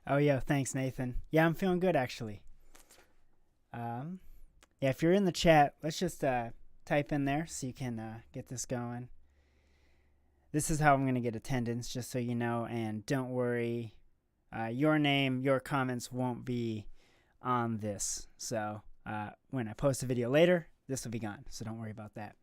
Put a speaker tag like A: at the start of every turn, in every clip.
A: Oh, yeah, thanks, Nathan. Yeah, I'm feeling good actually. Um, yeah, if you're in the chat, let's just type in there so you can get this going. This is how I'm going to get attendance, just so you know. And don't worry, your name, your comments won't be on this. So when I post a video later, this will be gone. So don't worry about that.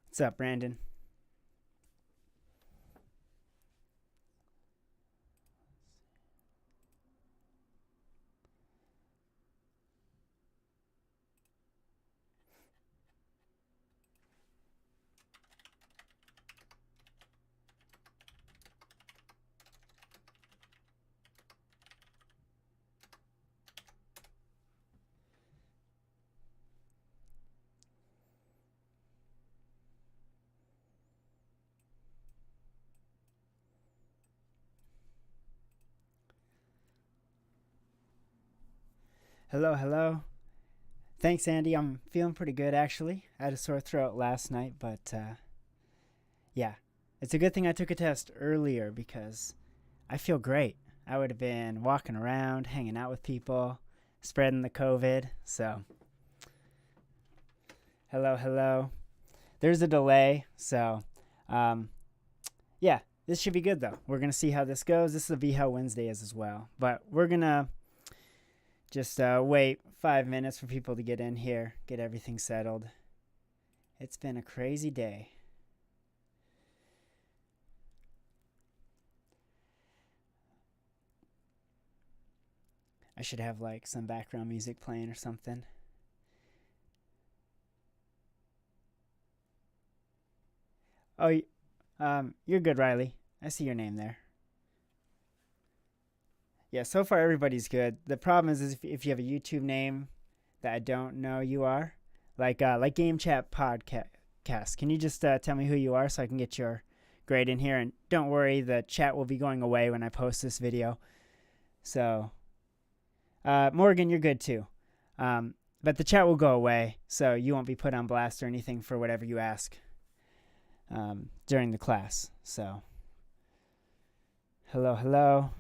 A: What's up, Brandon? Hello, hello. Thanks, Andy. I'm feeling pretty good actually. I had a sore throat last night, but yeah, it's a good thing I took a test earlier because I feel great. I would have been walking around, hanging out with people, spreading the COVID. So, hello, hello. There's a delay. So, um, yeah, this should be good though. We're going to see how this goes. This will be how Wednesday is as well. But we're going to just wait 5 minutes for people to get in here, get everything settled. It's been a crazy day. I should have like some background music playing or something. Oh, you're good, Riley. I see your name there. Yeah, so far everybody's good. The problem is if you have a YouTube name that I don't know you are, like Game Chat Podcast. Can you just tell me who you are so I can get your grade in here? And don't worry, the chat will be going away when I post this video. So, Morgan, you're good too. But the chat will go away, so you won't be put on blast or anything for whatever you ask during the class. So, hello, hello.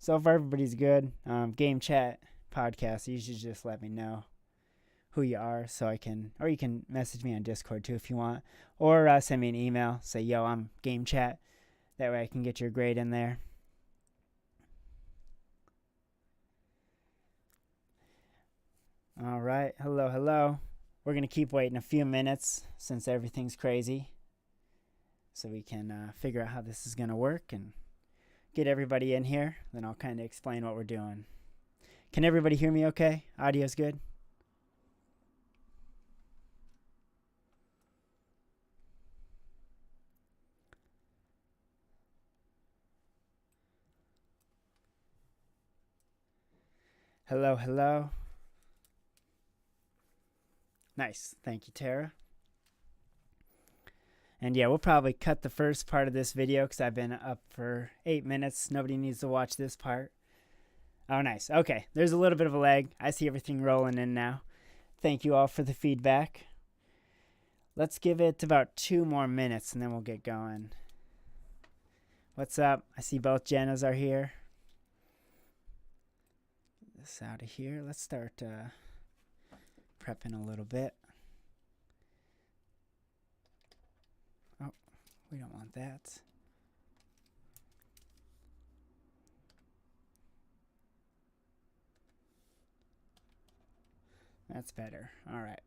A: So far, everybody's good. Game Chat Podcast, you should just let me know who you are so I can, or you can message me on Discord too if you want, or send me an email, say, yo, I'm Game Chat. That way I can get your grade in there. All right, hello, hello. We're going to keep waiting a few minutes since everything's crazy so we can figure out how this is going to work and get everybody in here. Then I'll kind of explain what we're doing. Can everybody hear me okay? Audio's good? Hello, hello. Nice. Thank you, Tara. And yeah, we'll probably cut the first part of this video because I've been up for 8 minutes. Nobody needs to watch this part. Oh, nice. Okay, there's a little bit of a lag. I see everything rolling in now. Thank you all for the feedback. Let's give it about 2 more minutes and then we'll get going. What's up? I see both Jennas are here. Get this out of here. Let's start prepping a little bit. Oh, we don't want that. That's better. All right.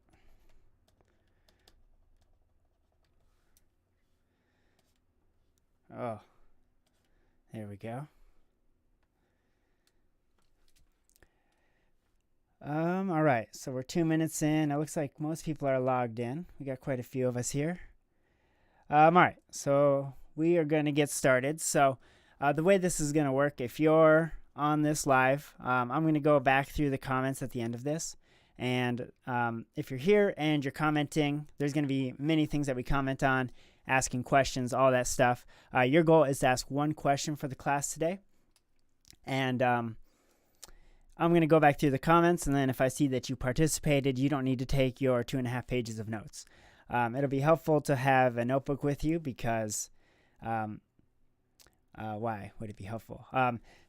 A: Oh, there we go. All right, so we're 2 minutes in. It looks like most people are logged in. We got quite a few of us here. All right, so we are going to get started. So the way this is going to work, if you're on this live, I'm going to go back through the comments at the end of this. And if you're here and you're commenting, there's going to be many things that we comment on, asking questions, all that stuff. Your goal is to ask one question for the class today. And I'm going to go back through the comments, and then if I see that you participated, you don't need to take your 2.5 pages of notes. It'll be helpful to have a notebook with you because why would it be helpful?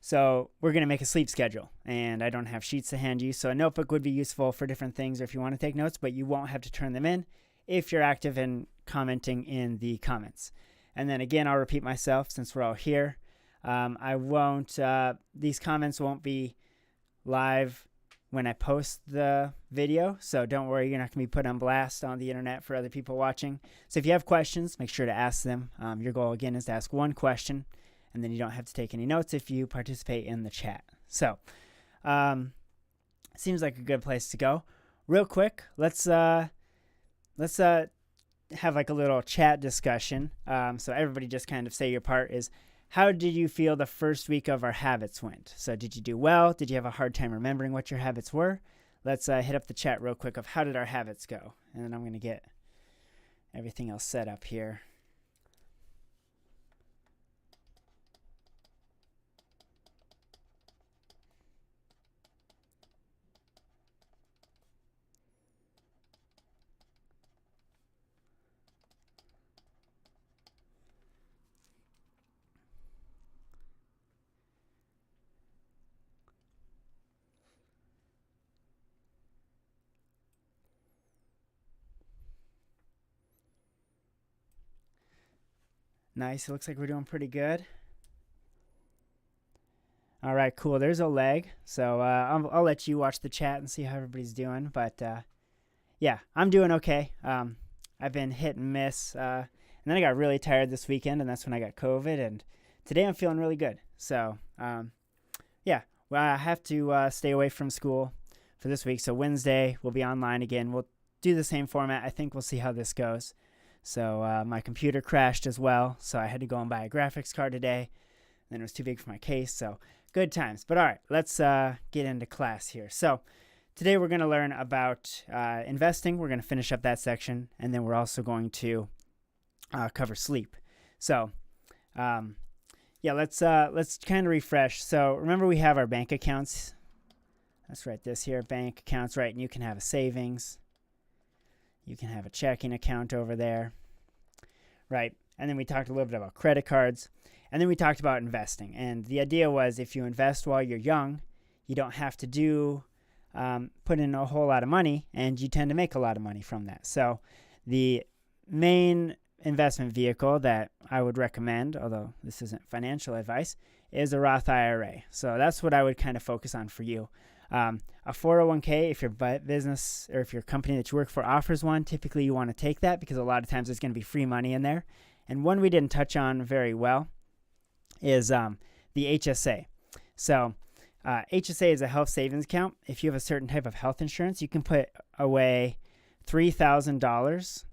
A: So we're going to make a sleep schedule, and I don't have sheets to hand you, so a notebook would be useful for different things or if you want to take notes, but you won't have to turn them in if you're active in commenting in the comments. And then again, I'll repeat myself since we're all here. These comments won't be live when I post the video, so don't worry, you're not going to be put on blast on the internet for other people watching. So if you have questions, make sure to ask them. Your goal again is to ask one question, and then you don't have to take any notes if you participate in the chat. So seems like a good place to go. Real quick, let's have like a little chat discussion. So everybody just kind of say your part is, how did you feel the first week of our habits went? So did you do well? Did you have a hard time remembering what your habits were? Let's hit up the chat real quick of how did our habits go? And then I'm going to get everything else set up here. Nice. It looks like we're doing pretty good. All right, cool. There's Oleg. So I'll let you watch the chat and see how everybody's doing. But yeah, I'm doing okay. I've been hit and miss. And then I got really tired this weekend, and that's when I got COVID. And today I'm feeling really good. So yeah, well, I have to stay away from school for this week. So Wednesday we'll be online again. We'll do the same format. I think we'll see how this goes. So my computer crashed as well, so I had to go and buy a graphics card today. Then it was too big for my case, so good times. But all right, let's get into class here. So today we're going to learn about investing. We're going to finish up that section, and then we're also going to cover sleep. So yeah, let's kind of refresh. So remember we have our bank accounts. Let's write this here, bank accounts, right? And you can have a savings. You can have a checking account over there, right? And then we talked a little bit about credit cards. And then we talked about investing. And the idea was if you invest while you're young, you don't have to put in a whole lot of money, and you tend to make a lot of money from that. So the main investment vehicle that I would recommend, although this isn't financial advice, is a Roth IRA. So that's what I would kind of focus on for you. A 401k, if your business or if your company that you work for offers one, typically you want to take that because a lot of times there's going to be free money in there. And one we didn't touch on very well is the HSA. So HSA is a health savings account. If you have a certain type of health insurance, you can put away $3,000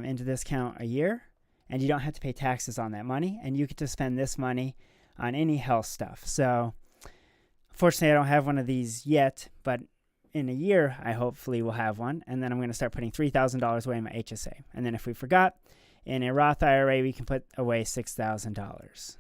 A: into this account a year, and you don't have to pay taxes on that money, and you get to spend this money on any health stuff. So fortunately, I don't have one of these yet, but in a year, I hopefully will have one. And then I'm going to start putting $3,000 away in my HSA. And then if we forgot, in a Roth IRA, we can put away $6,000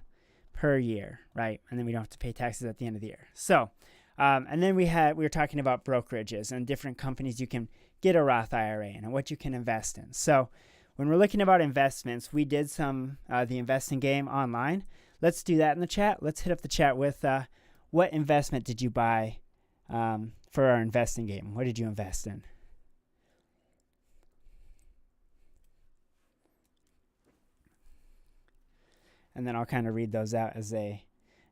A: per year, right? And then we don't have to pay taxes at the end of the year. So, and then we were talking about brokerages and different companies you can get a Roth IRA in and what you can invest in. So when we're looking about investments, we did some the investing game online. Let's do that in the chat. Let's hit up the chat with what investment did you buy for our investing game? What did you invest in? And then I'll kind of read those out as they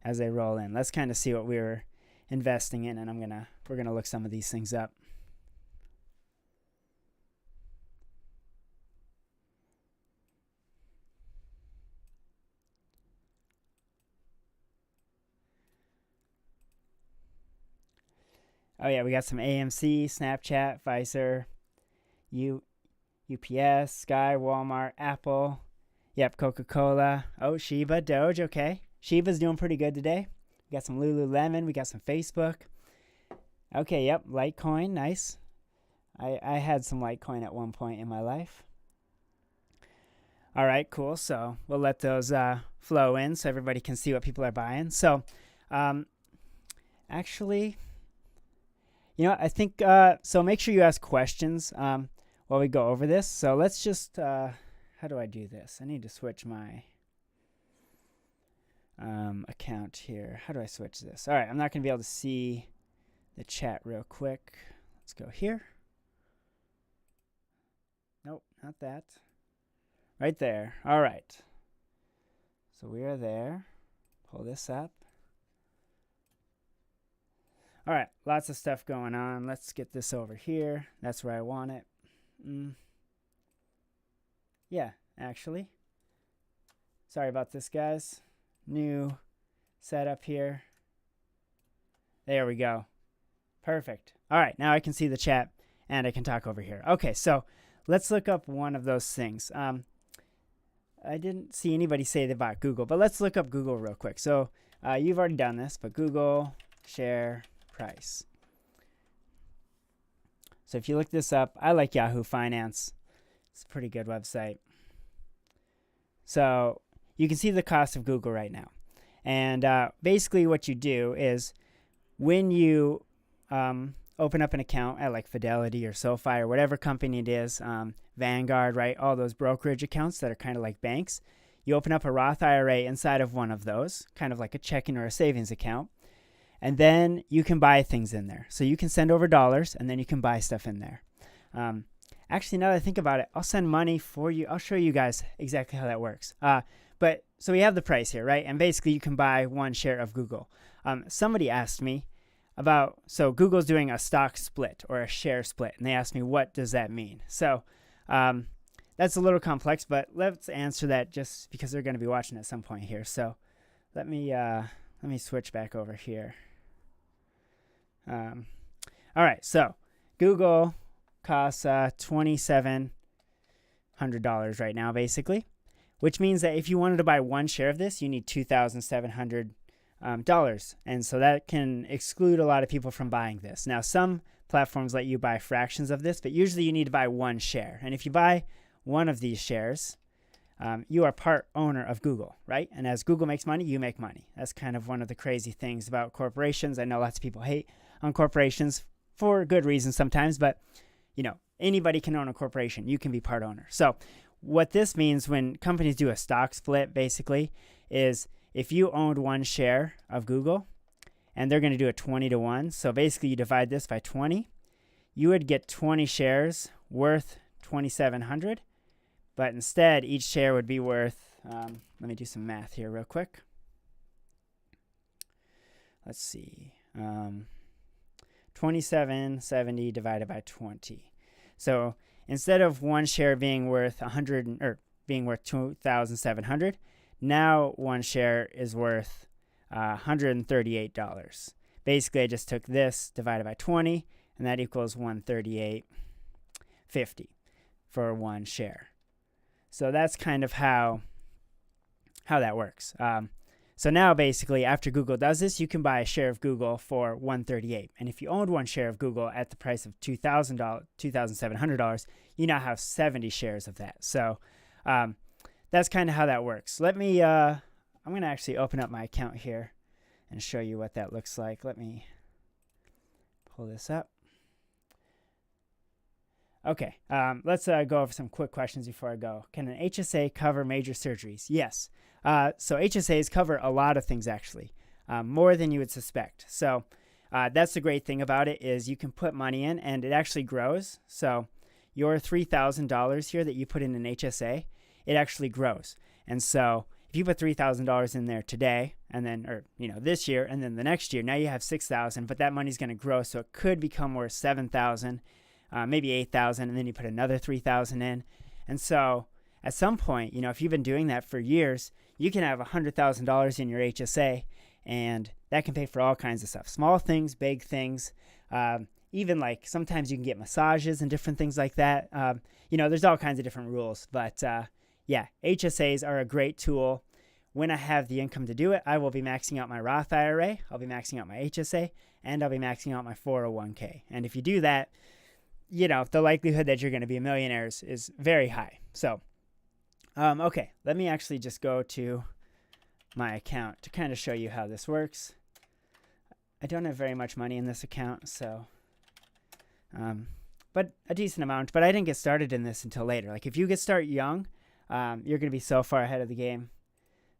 A: roll in. Let's kind of see what we were investing in, and we're gonna look some of these things up. Oh yeah, we got some AMC, Snapchat, Pfizer, UPS, Sky, Walmart, Apple. Yep, Coca-Cola. Oh, Shiba, Doge. Okay, Shiba's doing pretty good today. We got some Lululemon. We got some Facebook. Okay, yep, Litecoin. Nice. I had some Litecoin at one point in my life. All right, cool. So we'll let those flow in so everybody can see what people are buying. So actually, I think so. Make sure you ask questions while we go over this. So let's just how do I do this? I need to switch my account here. How do I switch this? All right, I'm not going to be able to see the chat real quick. Let's go here. Nope, not that. Right there. All right. So we are there. Pull this up. All right, lots of stuff going on. Let's get this over here. That's where I want it. Yeah, actually. Sorry about this, guys. New setup here. There we go. Perfect. All right, now I can see the chat and I can talk over here. Okay, so let's look up one of those things. I didn't see anybody say they bought Google, but let's look up Google real quick. So you've already done this, but Google share price. So if you look this up, I like Yahoo Finance. It's a pretty good website. So you can see the cost of Google right now. And basically what you do is when you open up an account at like Fidelity or SoFi or whatever company it is, Vanguard, right? All those brokerage accounts that are kind of like banks. You open up a Roth IRA inside of one of those, kind of like a checking or a savings account. And then you can buy things in there. So you can send over dollars and then you can buy stuff in there. Actually, now that I think about it, I'll send money for you. I'll show you guys exactly how that works. But so we have the price here, right? And basically you can buy one share of Google. Somebody asked me about, so Google's doing a stock split or a share split. And they asked me, what does that mean? So that's a little complex, but let's answer that just because they're going to be watching at some point here. So let me switch back over here. All right, so Google costs $2,700 right now, basically, which means that if you wanted to buy one share of this, you need $2,700. And so that can exclude a lot of people from buying this. Now, some platforms let you buy fractions of this, but usually you need to buy one share. And if you buy one of these shares, you are part owner of Google, right? And as Google makes money, you make money. That's kind of one of the crazy things about corporations. I know lots of people hate on corporations for good reasons sometimes, but anybody can own a corporation. You can be part owner. So what this means when companies do a stock split, basically, is if you owned one share of Google and they're going to do a 20-to-1, so basically you divide this by 20, you would get 20 shares worth $2,700. But instead, each share would be worth, let me do some math here real quick. Let's see, 2770 divided by 20. So instead of one share being worth being worth 2,700, now one share is worth $138. Basically, I just took this divided by 20, and that equals $138.50 for one share. So that's kind of how that works. So now basically after Google does this, you can buy a share of Google for $138. And if you owned one share of Google at the price of $2,700, you now have 70 shares of that. So that's kind of how that works. Let me, I'm going to actually open up my account here and show you what that looks like. Let me pull this up. Okay, let's go over some quick questions before I go. Can an HSA cover major surgeries? Yes. So HSAs cover a lot of things, actually, more than you would suspect. So that's the great thing about it is you can put money in and it actually grows. So your $3,000 here that you put in an HSA, it actually grows. And so if you put $3,000 in there today and then, or this year and then the next year, now you have $6,000, but that money's going to grow. So it could become worth $7,000. Maybe $8,000, and then you put another $3,000 in. And so at some point, if you've been doing that for years, you can have $100,000 in your HSA, and that can pay for all kinds of stuff. Small things, big things, even like sometimes you can get massages and different things like that. There's all kinds of different rules. But yeah, HSAs are a great tool. When I have the income to do it, I will be maxing out my Roth IRA, I'll be maxing out my HSA, and I'll be maxing out my 401k. And if you do that, the likelihood that you're going to be a millionaire is very high. So, okay, let me actually just go to my account to kind of show you how this works. I don't have very much money in this account, so but a decent amount. But I didn't get started in this until later. Like if you start young, you're going to be so far ahead of the game.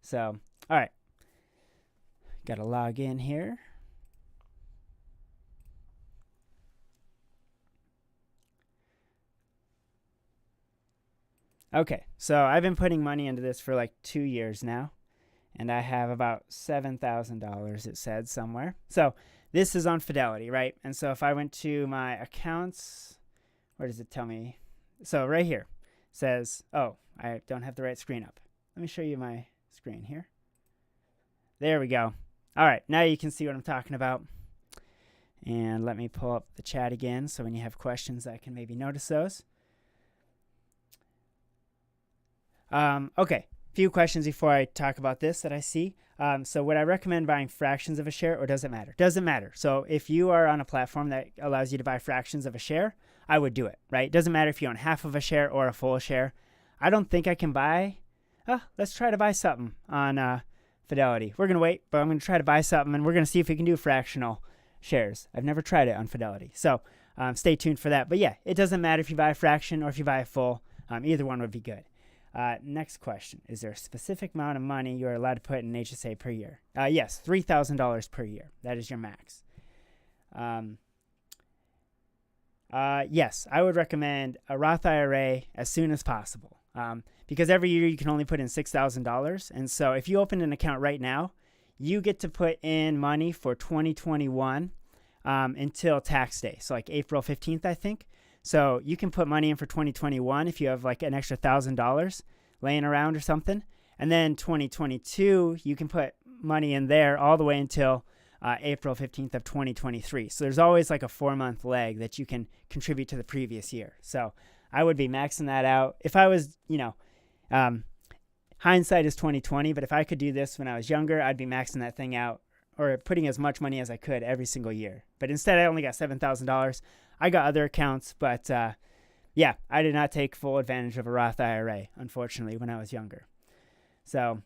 A: So, all right. Got to log in here. Okay, so I've been putting money into this for like 2 years now, and I have about $7,000, it said somewhere. So this is on Fidelity, right? And so if I went to my accounts, where does it tell me? So right here says, oh, I don't have the right screen up. Let me show you my screen here. There we go. All right, now you can see what I'm talking about. And let me pull up the chat again, so when you have questions, I can maybe notice those. Okay, few questions before I talk about this that I see. So would I recommend buying fractions of a share, or does it matter? Doesn't matter. So if you are on a platform that allows you to buy fractions of a share, I would do it, right? It doesn't matter if you own half of a share or a full share. I don't think I can buy, let's try to buy something on Fidelity. We're going to wait, but I'm going to try to buy something, and we're going to see if we can do fractional shares. I've never tried it on Fidelity. So stay tuned for that. But yeah, it doesn't matter if you buy a fraction or if you buy a full. Either one would be good. Next question. Is there a specific amount of money you are allowed to put in HSA per year? Yes, $3,000 per year. That is your max. Yes, I would recommend a Roth IRA as soon as possible, because every year you can only put in $6,000. And so if you open an account right now, you get to put in money for 2021 until tax day. So like April 15th, I think. So you can put money in for 2021 if you have like an extra $1,000 laying around or something. And then 2022, you can put money in there all the way until April 15th of 2023. So there's always like a 4-month leg that you can contribute to the previous year. So I would be maxing that out. If I was, hindsight is 2020, but if I could do this when I was younger, I'd be maxing that thing out or putting as much money as I could every single year. But instead, I only got $7,000. I got other accounts, but yeah, I did not take full advantage of a Roth IRA, unfortunately, when I was younger. So,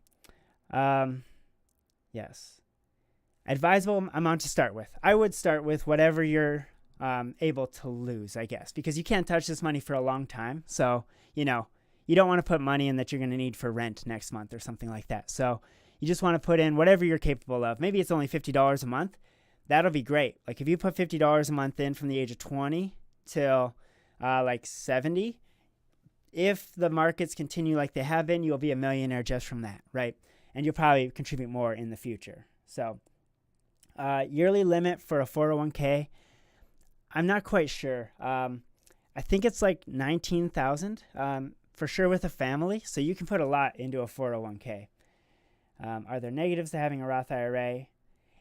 A: yes. Advisable amount to start with. I would start with whatever you're able to lose, I guess, because you can't touch this money for a long time. So, you don't want to put money in that you're going to need for rent next month or something like that. So you just want to put in whatever you're capable of. Maybe it's only $50 a month. That'll be great. Like if you put $50 a month in from the age of 20 till like 70, if the markets continue like they have been, you'll be a millionaire just from that, right? And you'll probably contribute more in the future. So yearly limit for a 401k, I'm not quite sure. I think it's like $19,000 for sure with a family. So you can put a lot into a 401k. Are there negatives to having a Roth IRA?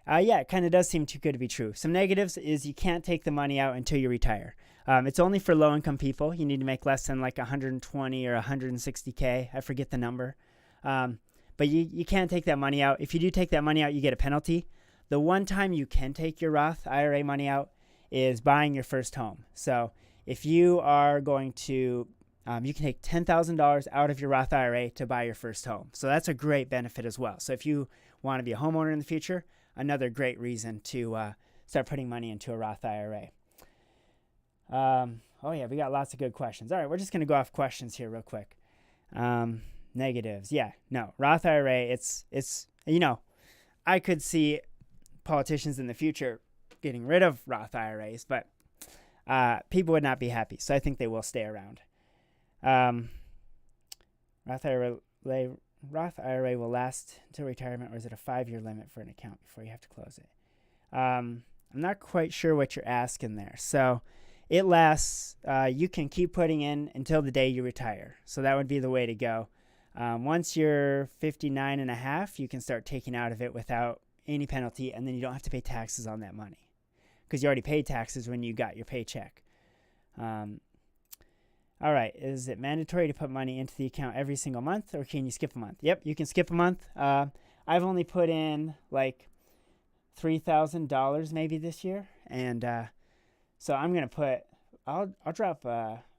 A: Yeah, it kind of does seem too good to be true. Some negatives is you can't take the money out until you retire. It's only for low-income people. You need to make less than like 120 or 160K. I forget the number. But you can't take that money out. If you do take that money out, you get a penalty. The one time you can take your Roth IRA money out is buying your first home. So if you are going to, you can take $10,000 out of your Roth IRA to buy your first home. So that's a great benefit as well. So if you want to be a homeowner in the future, another great reason to start putting money into a Roth IRA. Oh yeah, we got lots of good questions. All right, we're just going to go off questions here real quick. Negatives. Yeah, no, Roth IRA, it's I could see politicians in the future getting rid of Roth IRAs, but people would not be happy. So I think they will stay around. Roth IRA will last until retirement, or is it a 5-year limit for an account before you have to close it? I'm not quite sure what you're asking there. So it lasts, you can keep putting in until the day you retire. So that would be the way to go. Once you're 59 and a half, you can start taking out of it without any penalty, and then you don't have to pay taxes on that money because you already paid taxes when you got your paycheck. All right, is it mandatory to put money into the account every single month, or can you skip a month? Yep, you can skip a month. I've only put in like $3,000 maybe this year, and so I'm gonna put. I'll drop.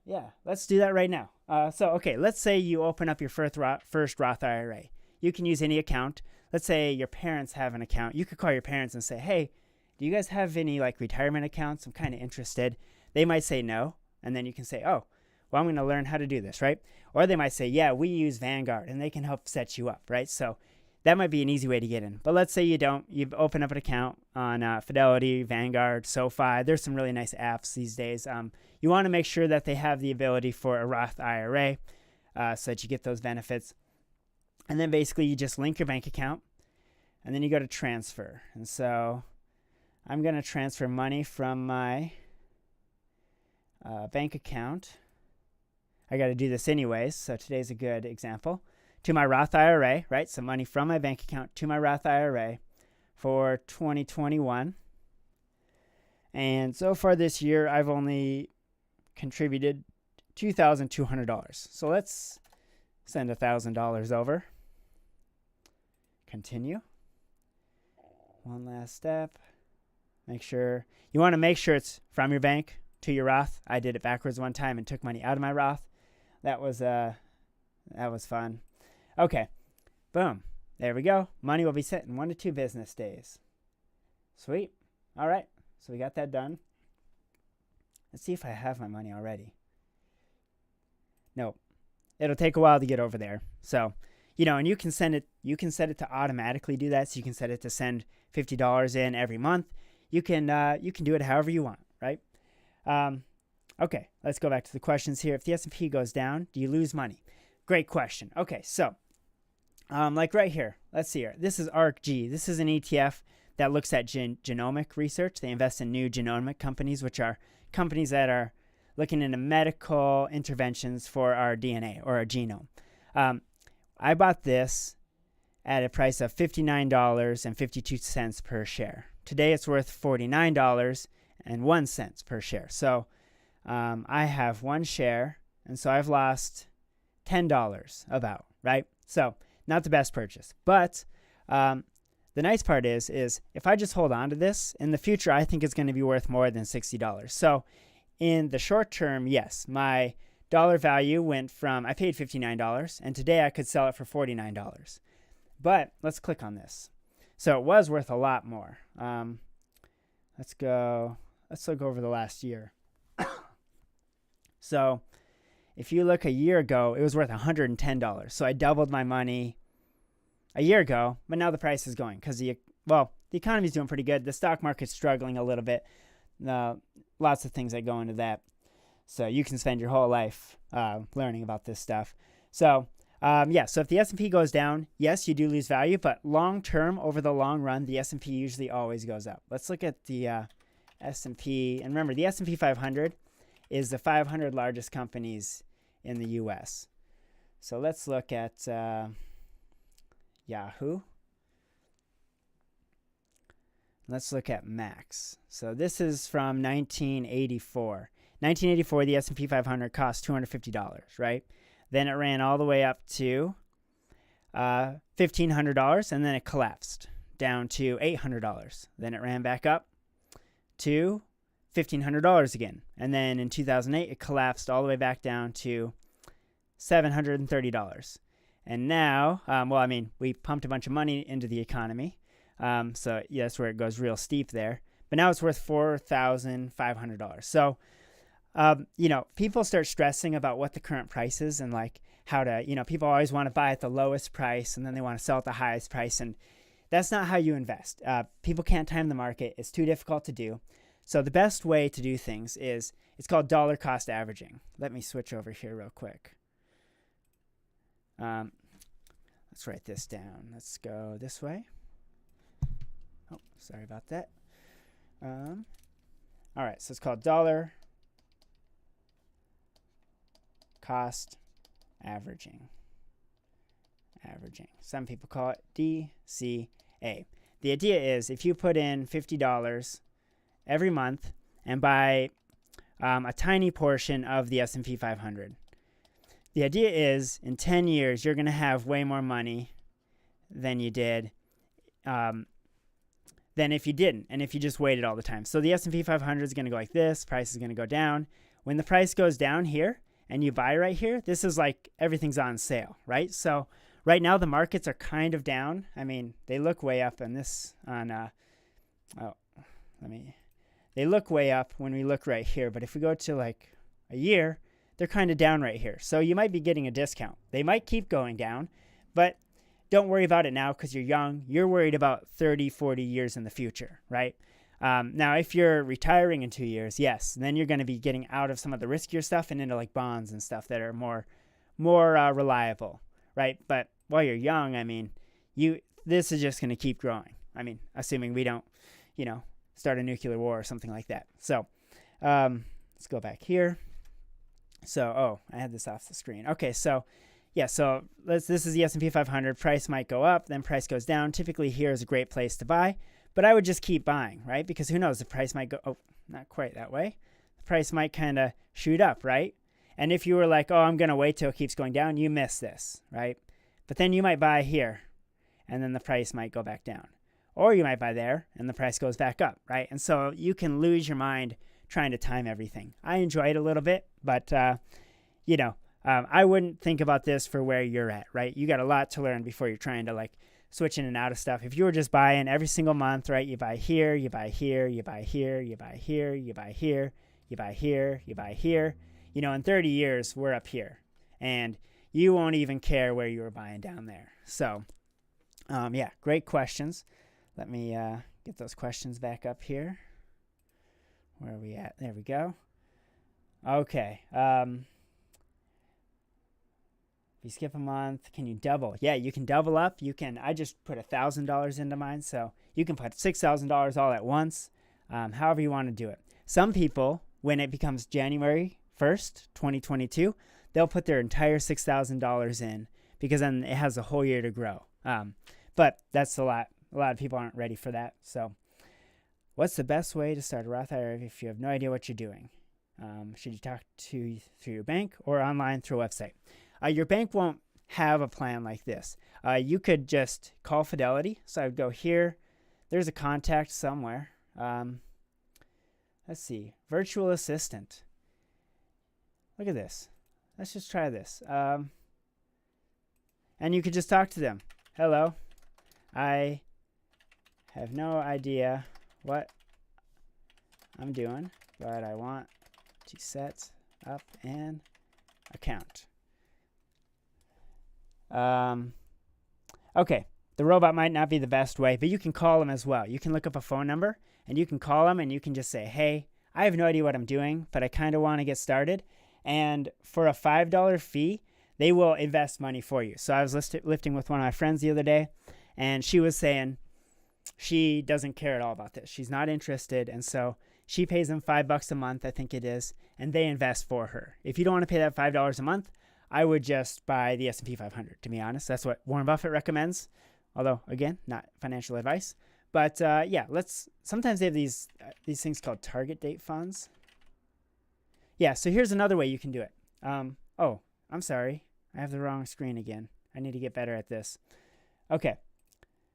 A: Yeah, let's do that right now. Okay, let's say you open up your first Roth IRA. You can use any account. Let's say your parents have an account. You could call your parents and say, "Hey, do you guys have any like retirement accounts? I'm kind of interested." They might say no, and then you can say, oh, well, I'm going to learn how to do this, right? Or they might say, yeah, we use Vanguard, and they can help set you up, right? So that might be an easy way to get in. But let's say you don't. You've opened up an account on Fidelity, Vanguard, SoFi. There's some really nice apps these days. You want to make sure that they have the ability for a Roth IRA so that you get those benefits. And then basically you just link your bank account, and then you go to transfer. And so I'm going to transfer money from my bank account. I got to do this anyways, so today's a good example. To my Roth IRA, right? So money from my bank account to my Roth IRA for 2021. And so far this year, I've only contributed $2,200. So let's send $1,000 over. Continue. One last step. Make sure, you want to make sure it's from your bank to your Roth. I did it backwards one time and took money out of my Roth. That was fun. Okay, boom. There we go. Money will be sent in 1 to 2 business days. Sweet. All right, so we got that done. Let's see if I have my money already. Nope. It'll take a while to get over there. So, and you can set it to automatically do that. So you can set it to send $50 in every month. You can do it however you want, right? Okay, let's go back to the questions here. If the S&P goes down, do you lose money? Great question. Okay, so like right here, let's see here. This is ARKG. This is an ETF that looks at genomic research. They invest in new genomic companies, which are companies that are looking into medical interventions for our DNA or our genome. I bought this at a price of $59.52 per share. Today it's worth $49.01 per share. So I have 1 share, and so I've lost $10 about, right? So not the best purchase. But the nice part is if I just hold on to this, in the future, I think it's going to be worth more than $60. So in the short term, yes, my dollar value went from, I paid $59, and today I could sell it for $49. But let's click on this. So it was worth a lot more. Let's look over the last year. So if you look a year ago, it was worth $110. So I doubled my money a year ago, but now the price is going because the economy's doing pretty good. The stock market's struggling a little bit. Lots of things that go into that. So you can spend your whole life learning about this stuff. So so if the S&P goes down, yes, you do lose value, but long term, over the long run, the S&P usually always goes up. Let's look at the S&P. And remember, the S&P 500 is the 500 largest companies in the U.S. So let's look at Yahoo. Let's look at Max. So this is from 1984. 1984, the S&P 500 cost $250, right? Then it ran all the way up to $1,500, and then it collapsed down to $800. Then it ran back up to $1,500 again. And then in 2008, it collapsed all the way back down to $730. And now, we pumped a bunch of money into the economy. So yeah, that's where it goes real steep there. But now it's worth $4,500. So, people start stressing about what the current price is and like how to, people always want to buy at the lowest price and then they want to sell at the highest price. And that's not how you invest. People can't time the market. It's too difficult to do. So the best way to do things is, it's called dollar cost averaging. Let me switch over here real quick. Let's write this down. Let's go this way. Oh, sorry about that. All right, so it's called dollar cost averaging. Some people call it DCA. The idea is if you put in $50 every month and buy a tiny portion of the S&P 500, the idea is in 10 years you're going to have way more money than you did than if you didn't, and if you just waited all the time. So the S&P 500 is going to go like this. Price is going to go down. When the price goes down here and you buy right here, this is like everything's on sale, right? So right now the markets are kind of down. I mean, they look way up, and they look way up when we look right here. But if we go to like a year, they're kind of down right here. So you might be getting a discount. They might keep going down, but don't worry about it now because you're young. You're worried about 30, 40 years in the future, right? Now, if you're retiring in 2 years, yes, then you're going to be getting out of some of the riskier stuff and into like bonds and stuff that are more reliable, right? But while you're young, I mean, this is just going to keep growing. I mean, assuming we don't, start a nuclear war or something like that. So let's go back here. So, I had this off the screen. Okay, so yeah, so this is the S&P 500. Price might go up, then price goes down. Typically here is a great place to buy, but I would just keep buying, right? Because who knows, the price might go, not quite that way. The price might kind of shoot up, right? And if you were like, I'm going to wait till it keeps going down, you miss this, right? But then you might buy here, and then the price might go back down. Or you might buy there, and the price goes back up, right? And so you can lose your mind trying to time everything. I enjoy it a little bit, but, I wouldn't think about this for where you're at, right? You got a lot to learn before you're trying to like switch in and out of stuff. If you were just buying every single month, right? You buy here, you buy here, you buy here, you buy here, you buy here, you buy here, you buy here. In 30 years, we're up here. And you won't even care where you were buying down there. So, great questions. Let me get those questions back up here. Where are we at? There we go. Okay. If you skip a month, can you double? Yeah, you can double up. I just put $1,000 into mine, so you can put $6,000 all at once, however you want to do it. Some people, when it becomes January 1st, 2022, they'll put their entire $6,000 in because then it has a whole year to grow. But that's a lot. A lot of people aren't ready for that. So what's the best way to start a Roth IRA if you have no idea what you're doing? Should you talk through your bank or online through a website? Your bank won't have a plan like this. You could just call Fidelity. So I would go here. There's a contact somewhere. Let's see. Virtual assistant. Look at this. Let's just try this. And you could just talk to them. Hello. I have no idea what I'm doing, but I want to set up an account. Okay, the robot might not be the best way, but you can call them as well. You can look up a phone number, and you can call them, and you can just say, hey, I have no idea what I'm doing, but I kind of want to get started. And for a $5 fee, they will invest money for you. So I was lifting with one of my friends the other day, and she was saying she doesn't care at all about this. She's not interested, and so she pays them $5 a month, I think it is, and they invest for her. If you don't want to pay that $5 a month, I would just buy the S&P 500, to be honest. That's what Warren Buffett recommends, although, again, not financial advice. But, sometimes they have these things called target date funds. Yeah, so here's another way you can do it. I'm sorry. I have the wrong screen again. I need to get better at this. Okay,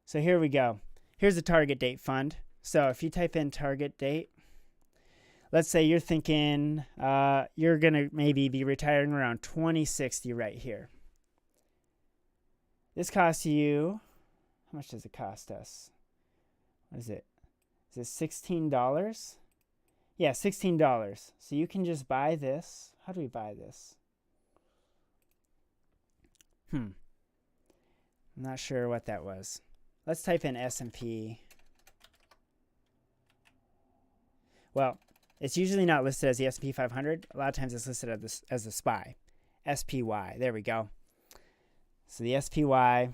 A: so here we go. Here's a target date fund. So if you type in target date, let's say you're thinking you're going to maybe be retiring around 2060 right here. This costs you, how much does it cost us? What is it? Is it $16? Yeah, $16. So you can just buy this. How do we buy this? I'm not sure what that was. Let's type in S&P. Well, it's usually not listed as the S&P 500. A lot of times it's listed as the SPY. SPY. There we go. So the SPY.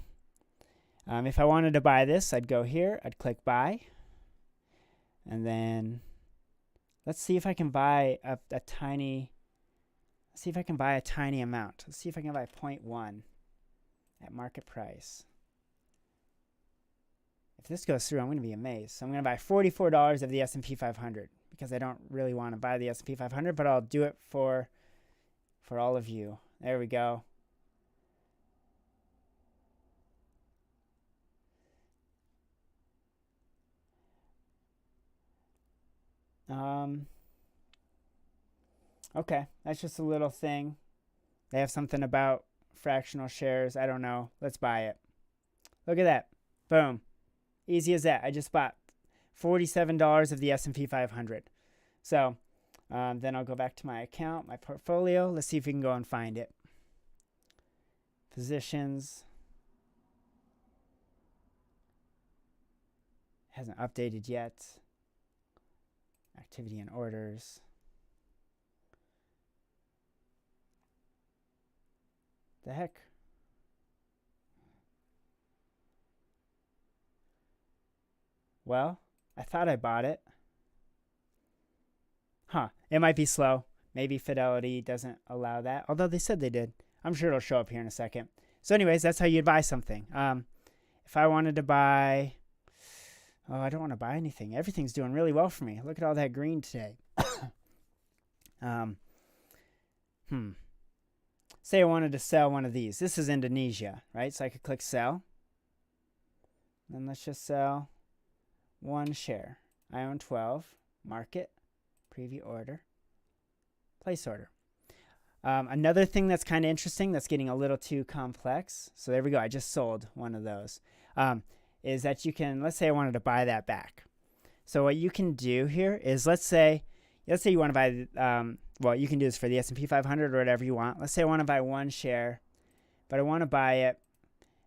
A: If I wanted to buy this, I'd go here. I'd click buy. And then let's see if I can buy a tiny amount. Let's see if I can buy 0.1 at market price. If this goes through, I'm going to be amazed. So I'm going to buy $44 of the S&P 500 because I don't really want to buy the S&P 500, but I'll do it for all of you. There we go. Okay, that's just a little thing. They have something about fractional shares. I don't know. Let's buy it. Look at that. Boom. Easy as that. I just bought $47 of the S&P 500. So then I'll go back to my account, my portfolio. Let's see if we can go and find it. Positions. Hasn't updated yet. Activity and orders. The heck? Well, I thought I bought it. It might be slow. Maybe Fidelity doesn't allow that, although they said they did. I'm sure it'll show up here in a second. So anyways, that's how you'd buy something. If I wanted to buy, I don't want to buy anything. Everything's doing really well for me. Look at all that green today. Say I wanted to sell one of these. This is Indonesia, right? So I could click sell. And let's just sell one share. I own 12. Market. Preview order. Place order. Another thing that's kind of interesting that's getting a little too complex. So there we go. I just sold one of those. Is that you can, let's say I wanted to buy that back. So what you can do here is let's say you want to buy, you can do this for the S&P 500 or whatever you want. Let's say I want to buy one share, but I want to buy it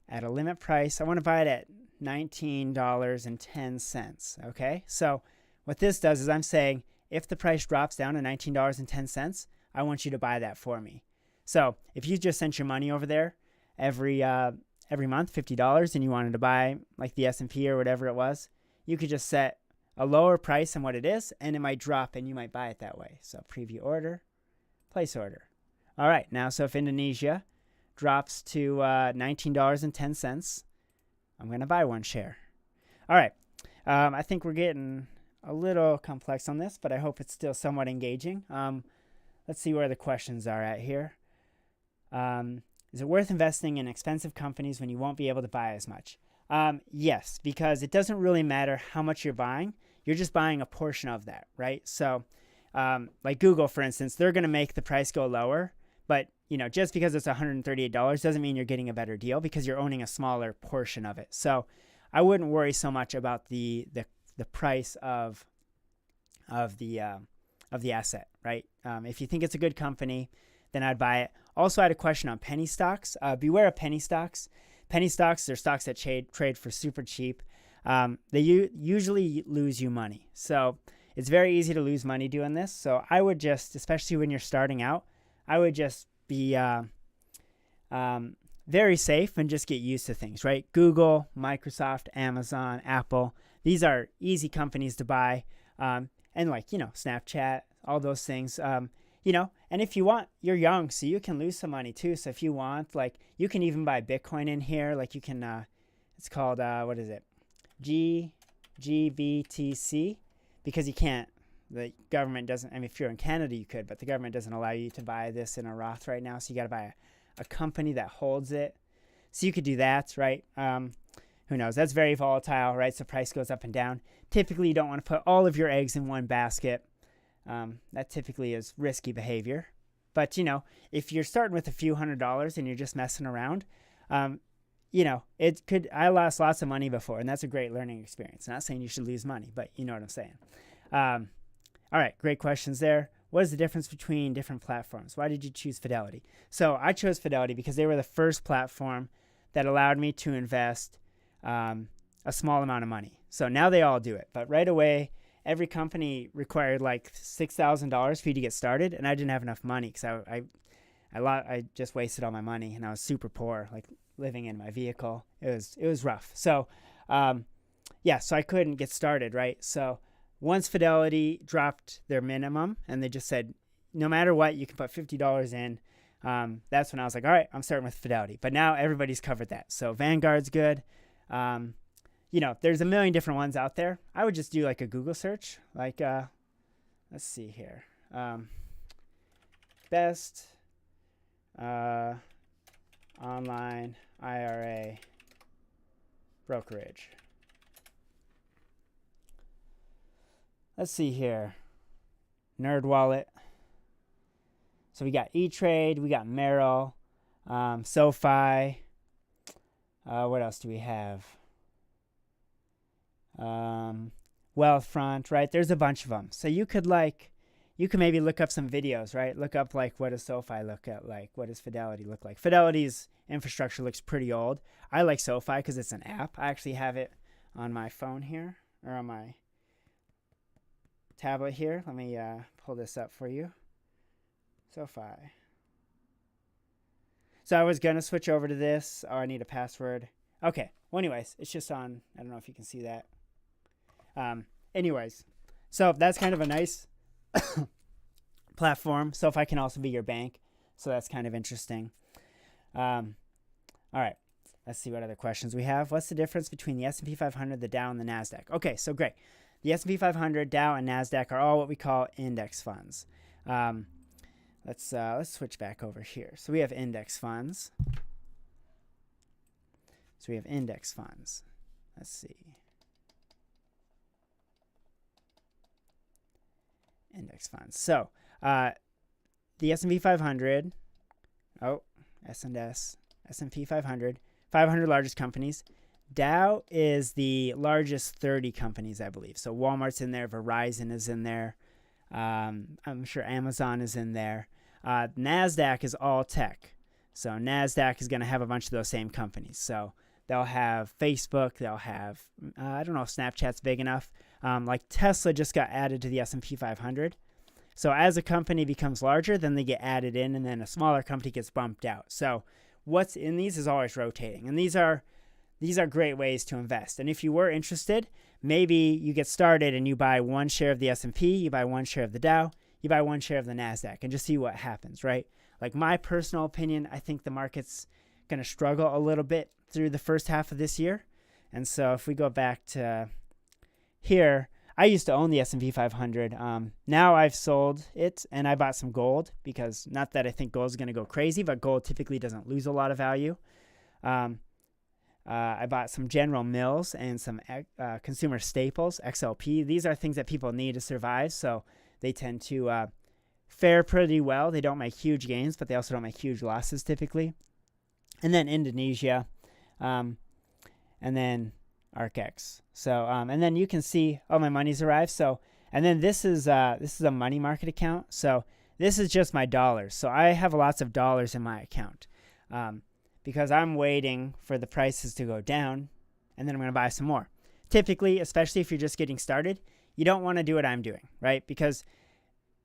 A: at a limit price. I want to buy it at $19.10. Okay. So what this does is I'm saying if the price drops down to $19.10, I want you to buy that for me. So if you just sent your money over there every month, $50, and you wanted to buy like the S&P or whatever it was, you could just set a lower price than what it is, and it might drop, and you might buy it that way. So preview order, place order. All right, now so if Indonesia drops to $19.10, I'm going to buy one share. All right, I think we're getting a little complex on this, but I hope it's still somewhat engaging. Let's see where the questions are at here. Is it worth investing in expensive companies when you won't be able to buy as much? Yes, because it doesn't really matter how much you're buying. You're just buying a portion of that, right? So like Google, for instance, they're going to make the price go lower. But just because it's $138 doesn't mean you're getting a better deal because you're owning a smaller portion of it. So I wouldn't worry so much about the price of the asset, right? If you think it's a good company, then I'd buy it. Also, I had a question on penny stocks. Beware of penny stocks. Penny stocks are stocks that trade for super cheap. They usually lose you money. So it's very easy to lose money doing this. So I would just, especially when you're starting out, I would just be very safe and just get used to things, right? Google, Microsoft, Amazon, Apple. These are easy companies to buy. And Snapchat, all those things. And if you want, you're young, so you can lose some money too. So if you want, you can even buy Bitcoin in here. You can, it's called, what is it? GBTC, because you can't, the government doesn't, if you're in Canada, you could, but the government doesn't allow you to buy this in a Roth right now. So you got to buy a company that holds it. So you could do that, right? Who knows? That's very volatile, right? So price goes up and down. Typically, you don't want to put all of your eggs in one basket. That typically is risky behavior. But, if you're starting with a few $100s and you're just messing around, it could, I lost lots of money before, and that's a great learning experience. Not saying you should lose money, but you know what I'm saying. All right, great questions there. What is the difference between different platforms? Why did you choose Fidelity? So I chose Fidelity because they were the first platform that allowed me to invest a small amount of money. So now they all do it. But right away, every company required like $6,000 for you to get started, and I didn't have enough money because I just wasted all my money, and I was super poor, like living in my vehicle. It was rough. So so I couldn't get started, right? So once Fidelity dropped their minimum, and they just said, no matter what, you can put $50 in. That's when I was like, all right, I'm starting with Fidelity. But now everybody's covered that. So Vanguard's good. There's a million different ones out there. I would just do like a Google search. Let's see here. Best online IRA brokerage. Let's see here. NerdWallet. So we got E-Trade, we got Merrill, SoFi. What else do we have? Wealthfront, right? There's a bunch of them. So you could maybe look up some videos, right? Look up like what does SoFi look at, like what does Fidelity look like. Fidelity's infrastructure looks pretty old. I like SoFi because it's an app. I actually have it on my phone here, or on my tablet here. Let me pull this up for you. SoFi. So I was going to switch over to this. Oh, I need a password. Okay. Well, anyways, it's just on. I don't know if you can see that. Anyways, so that's kind of a nice platform. SoFi can also be your bank. So that's kind of interesting. All right. Let's see what other questions we have. What's the difference between the S&P 500, the Dow, and the NASDAQ? Okay, so great. The S&P 500, Dow, and NASDAQ are all what we call index funds. Let's switch back over here. So we have index funds. Let's see. Index funds. So the S&P 500, S&P 500, 500 largest companies. Dow is the largest 30 companies, I believe. So Walmart's in there, Verizon is in there. I'm sure Amazon is in there. NASDAQ is all tech. So NASDAQ is going to have a bunch of those same companies. So they'll have Facebook. They'll have, I don't know if Snapchat's big enough. Like Tesla just got added to the S&P 500. So as a company becomes larger, then they get added in, and then a smaller company gets bumped out. So what's in these is always rotating. And these are great ways to invest. And if you were interested, maybe you get started and you buy one share of the S&P, you buy one share of the Dow, you buy one share of the NASDAQ, and just see what happens, right? Like my personal opinion, I think the market's going to struggle a little bit through the first half of this year. And so if we go back to here, I used to own the S&P 500. Now I've sold it and I bought some gold, because not that I think gold is going to go crazy, but gold typically doesn't lose a lot of value. I bought some General Mills and some consumer staples, XLP. These are things that people need to survive, so they tend to fare pretty well. They don't make huge gains, but they also don't make huge losses typically. And then Indonesia, and then ARKX. So, and then you can see, my money's arrived. So, and then this is a money market account. So this is just my dollars. So I have lots of dollars in my account, because I'm waiting for the prices to go down, and then I'm going to buy some more. Typically, especially if you're just getting started, you don't want to do what I'm doing, right? Because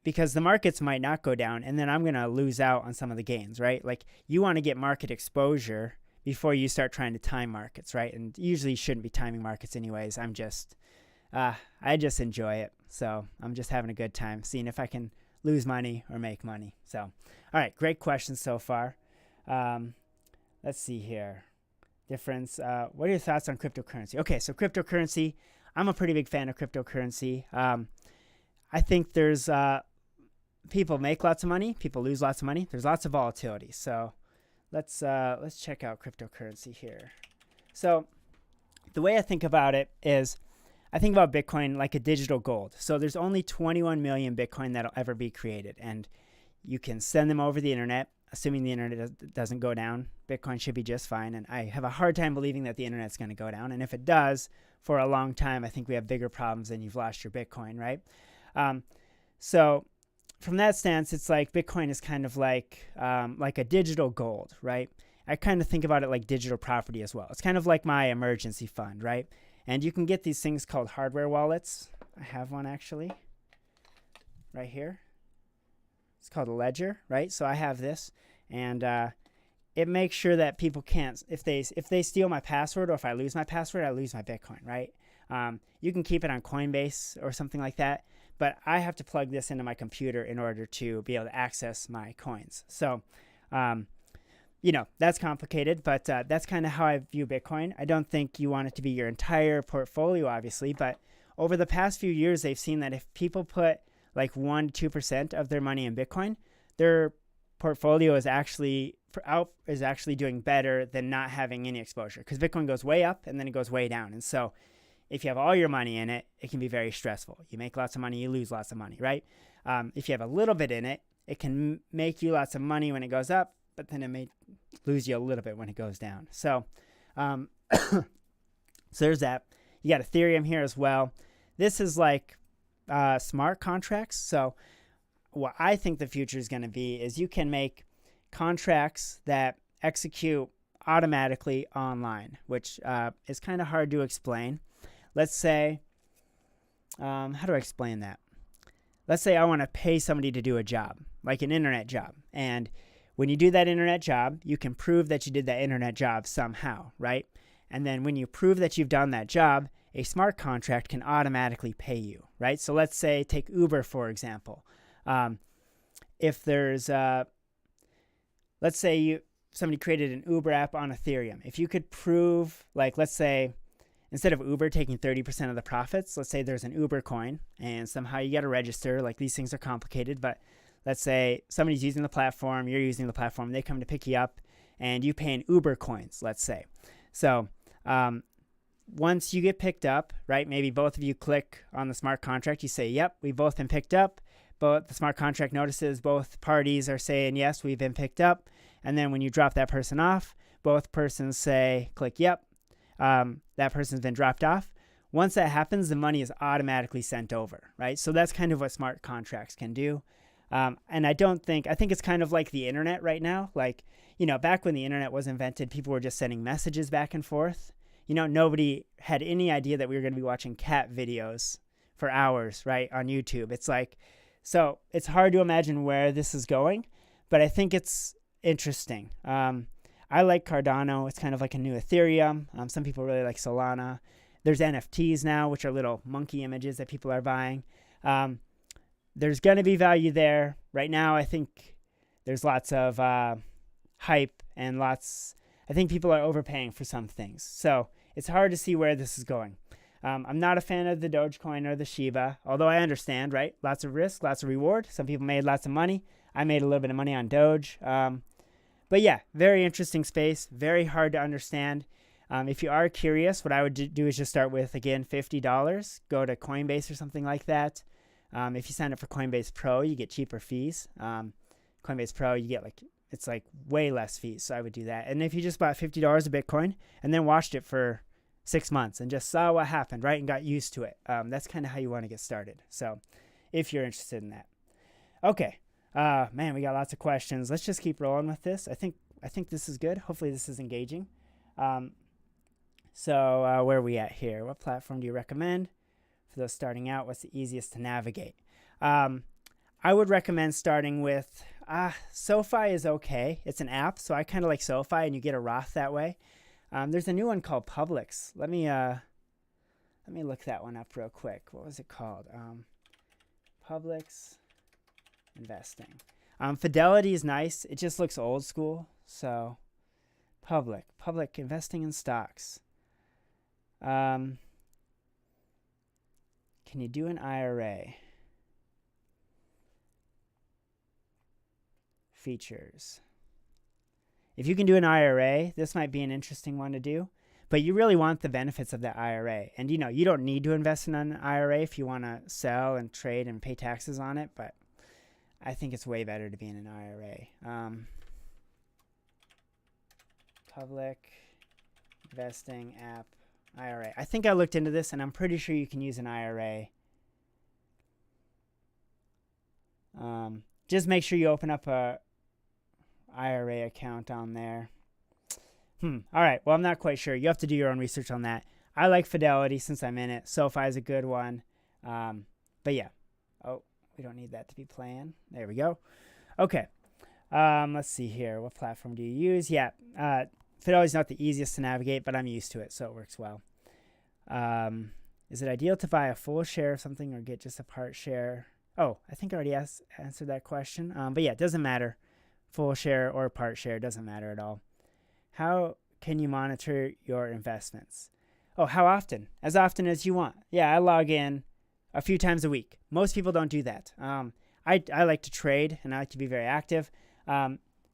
A: the markets might not go down, and then I'm going to lose out on some of the gains, right? Like you want to get market exposure before you start trying to time markets, right? And usually you shouldn't be timing markets anyways. I just enjoy it. So I'm just having a good time seeing if I can lose money or make money. So, all right, great questions so far. Let's see here. Difference. What are your thoughts on cryptocurrency? Okay, so cryptocurrency, I'm a pretty big fan of cryptocurrency. I think there's people make lots of money, people lose lots of money. There's lots of volatility. So let's check out cryptocurrency here. So the way I think about it is I think about Bitcoin like a digital gold. So there's only 21 million Bitcoin that'll ever be created, and you can send them over the internet. Assuming the internet doesn't go down, Bitcoin should be just fine. And I have a hard time believing that the internet's going to go down. And if it does, for a long time, I think we have bigger problems than you've lost your Bitcoin, right? So from that stance, it's like Bitcoin is kind of like a digital gold, right? I kind of think about it like digital property as well. It's kind of like my emergency fund, right? And you can get these things called hardware wallets. I have one actually right here. It's called a ledger, right? So I have this, and it makes sure that people can't, if they steal my password, or if I lose my password, I lose my Bitcoin, right? You can keep it on Coinbase or something like that, but I have to plug this into my computer in order to be able to access my coins. So, that's complicated, but that's kind of how I view Bitcoin. I don't think you want it to be your entire portfolio, obviously, but over the past few years, they've seen that if people put like 1% to 2% of their money in Bitcoin, their portfolio is actually doing better than not having any exposure, because Bitcoin goes way up and then it goes way down. And so if you have all your money in it, it can be very stressful. You make lots of money, you lose lots of money, right? If you have a little bit in it, it can make you lots of money when it goes up, but then it may lose you a little bit when it goes down. So, so there's that. You got Ethereum here as well. this is like smart contracts. So what I think the future is going to be is you can make contracts that execute automatically online, which is kind of hard to explain. Let's say, how do I explain that? Let's say I want to pay somebody to do a job, like an internet job. And when you do that internet job, you can prove that you did that internet job somehow, right? And then when you prove that you've done that job, a smart contract can automatically pay you, right? So let's say, take Uber, for example. If there's, let's say somebody created an Uber app on Ethereum. If you could prove, like, let's say, instead of Uber taking 30% of the profits, let's say there's an Uber coin and somehow you got to register. Like, these things are complicated, but let's say somebody's using the platform, you're using the platform, they come to pick you up and you pay in Uber coins, let's say. So once you get picked up, right, maybe both of you click on the smart contract, you say, yep, we've both been picked up. But the smart contract notices both parties are saying, yes, we've been picked up. And then when you drop that person off, both persons say, click, yep, that person's been dropped off. Once that happens, the money is automatically sent over, right? So that's kind of what smart contracts can do. And I think it's kind of like the internet right now. Like, back when the internet was invented, people were just sending messages back and forth. Nobody had any idea that we were going to be watching cat videos for hours, right, on YouTube. It's like, so it's hard to imagine where this is going, but I think it's interesting. I like Cardano. It's kind of like a new Ethereum. Some people really like Solana. There's NFTs now, which are little monkey images that people are buying. There's going to be value there. Right now, I think there's lots of hype and I think people are overpaying for some things. So it's hard to see where this is going. I'm not a fan of the Dogecoin or the Shiba, although I understand, right? Lots of risk, lots of reward. Some people made lots of money. I made a little bit of money on Doge. But yeah, very interesting space, very hard to understand. If you are curious, what I would do is just start with, again, $50. Go to Coinbase or something like that. If you sign up for Coinbase Pro, you get cheaper fees. Coinbase Pro, you get it's way less fees. So I would do that. And if you just bought $50 of Bitcoin and then watched it for 6 months and just saw what happened, right, and got used to it, that's kind of how you want to get started. So if you're interested in that. Okay. Man, we got lots of questions. Let's just keep rolling with this. I think this is good. Hopefully this is engaging. So where are we at here? What platform do you recommend for those starting out? What's the easiest to navigate? I would recommend starting with SoFi is okay. It's an app, so I kind of like SoFi, and you get a Roth that way. There's a new one called Publix. Let me look that one up real quick. What was it called? Publix investing. Fidelity is nice. It just looks old school. So public investing in stocks. Can you do an IRA? Features. If you can do an IRA, this might be an interesting one to do, but you really want the benefits of that IRA. And you don't need to invest in an IRA if you want to sell and trade and pay taxes on it, but I think it's way better to be in an IRA. Public investing app IRA. I think I looked into this, and I'm pretty sure you can use an IRA. Just make sure you open up a IRA account on there. All right. Well, I'm not quite sure. You have to do your own research on that. I like Fidelity since I'm in it. SoFi is a good one. But yeah. Oh, we don't need that to be playing. There we go. Okay. Let's see here. What platform do you use? Yeah. Fidelity's not the easiest to navigate, but I'm used to it, so it works well. Is it ideal to buy a full share of something or get just a part share? Oh, I think I already answered that question. But yeah, it doesn't matter. Full share or part share, doesn't matter at all. How can you monitor your investments? Oh, how often? As often as you want. Yeah, I log in a few times a week. Most people don't do that. I like to trade, and I like to be very active.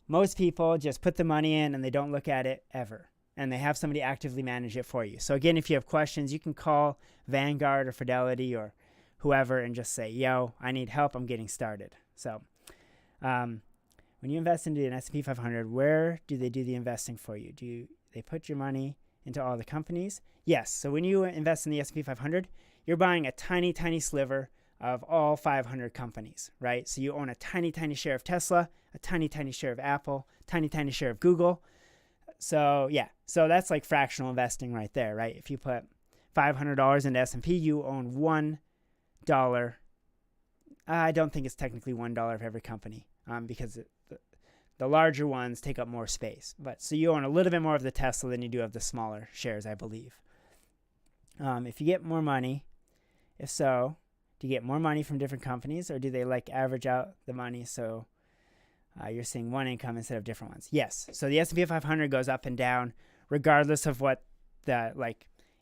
A: Most people just put the money in, and they don't look at it ever. And they have somebody actively manage it for you. So again, if you have questions, you can call Vanguard or Fidelity or whoever and just say, yo, I need help. I'm getting started. So when you invest into an S&P 500, where do they do the investing for you? Do they put your money into all the companies? Yes. So when you invest in the S&P 500, you're buying a tiny, tiny sliver of all 500 companies, right? So you own a tiny, tiny share of Tesla, a tiny, tiny share of Apple, tiny, tiny share of Google. So yeah, so that's like fractional investing right there, right? If you put $500 into S&P, you own $1. I don't think it's technically $1 of every company, because the larger ones take up more space. But so you own a little bit more of the Tesla than you do of the smaller shares, I believe. If you get more money, if so, do you get more money from different companies, or do they like average out the money so you're seeing one income instead of different ones? Yes. So the S&P 500 goes up and down regardless of what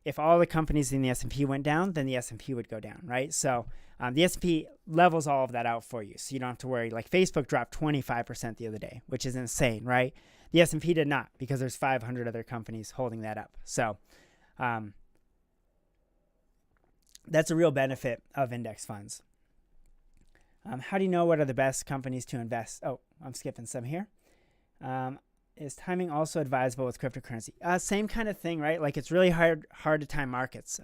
A: if all the companies in the S&P went down, then the S&P would go down, right? So the S&P levels all of that out for you, so you don't have to worry. Like Facebook dropped 25% the other day, which is insane, right? The S&P did not, because there's 500 other companies holding that up. So that's a real benefit of index funds. How do you know what are the best companies to invest? Oh, I'm skipping some here. Is timing also advisable with cryptocurrency? Same kind of thing, right? Like it's really hard to time markets.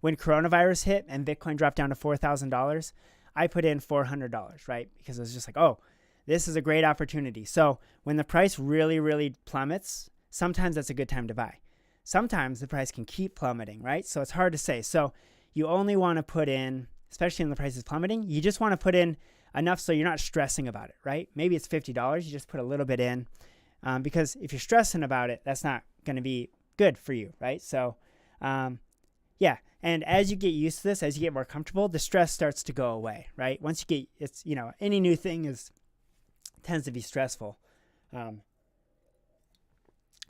A: When coronavirus hit and Bitcoin dropped down to $4,000, I put in $400, right? Because it was just like, oh, this is a great opportunity. So when the price really, really plummets, sometimes that's a good time to buy. Sometimes the price can keep plummeting, right? So it's hard to say. So you only want to put in, especially when the price is plummeting, you just want to put in enough so you're not stressing about it, right? Maybe it's $50. You just put a little bit in, because if you're stressing about it, that's not going to be good for you, right? So, yeah. And as you get used to this, as you get more comfortable, the stress starts to go away, right? Once you get, any new thing tends to be stressful.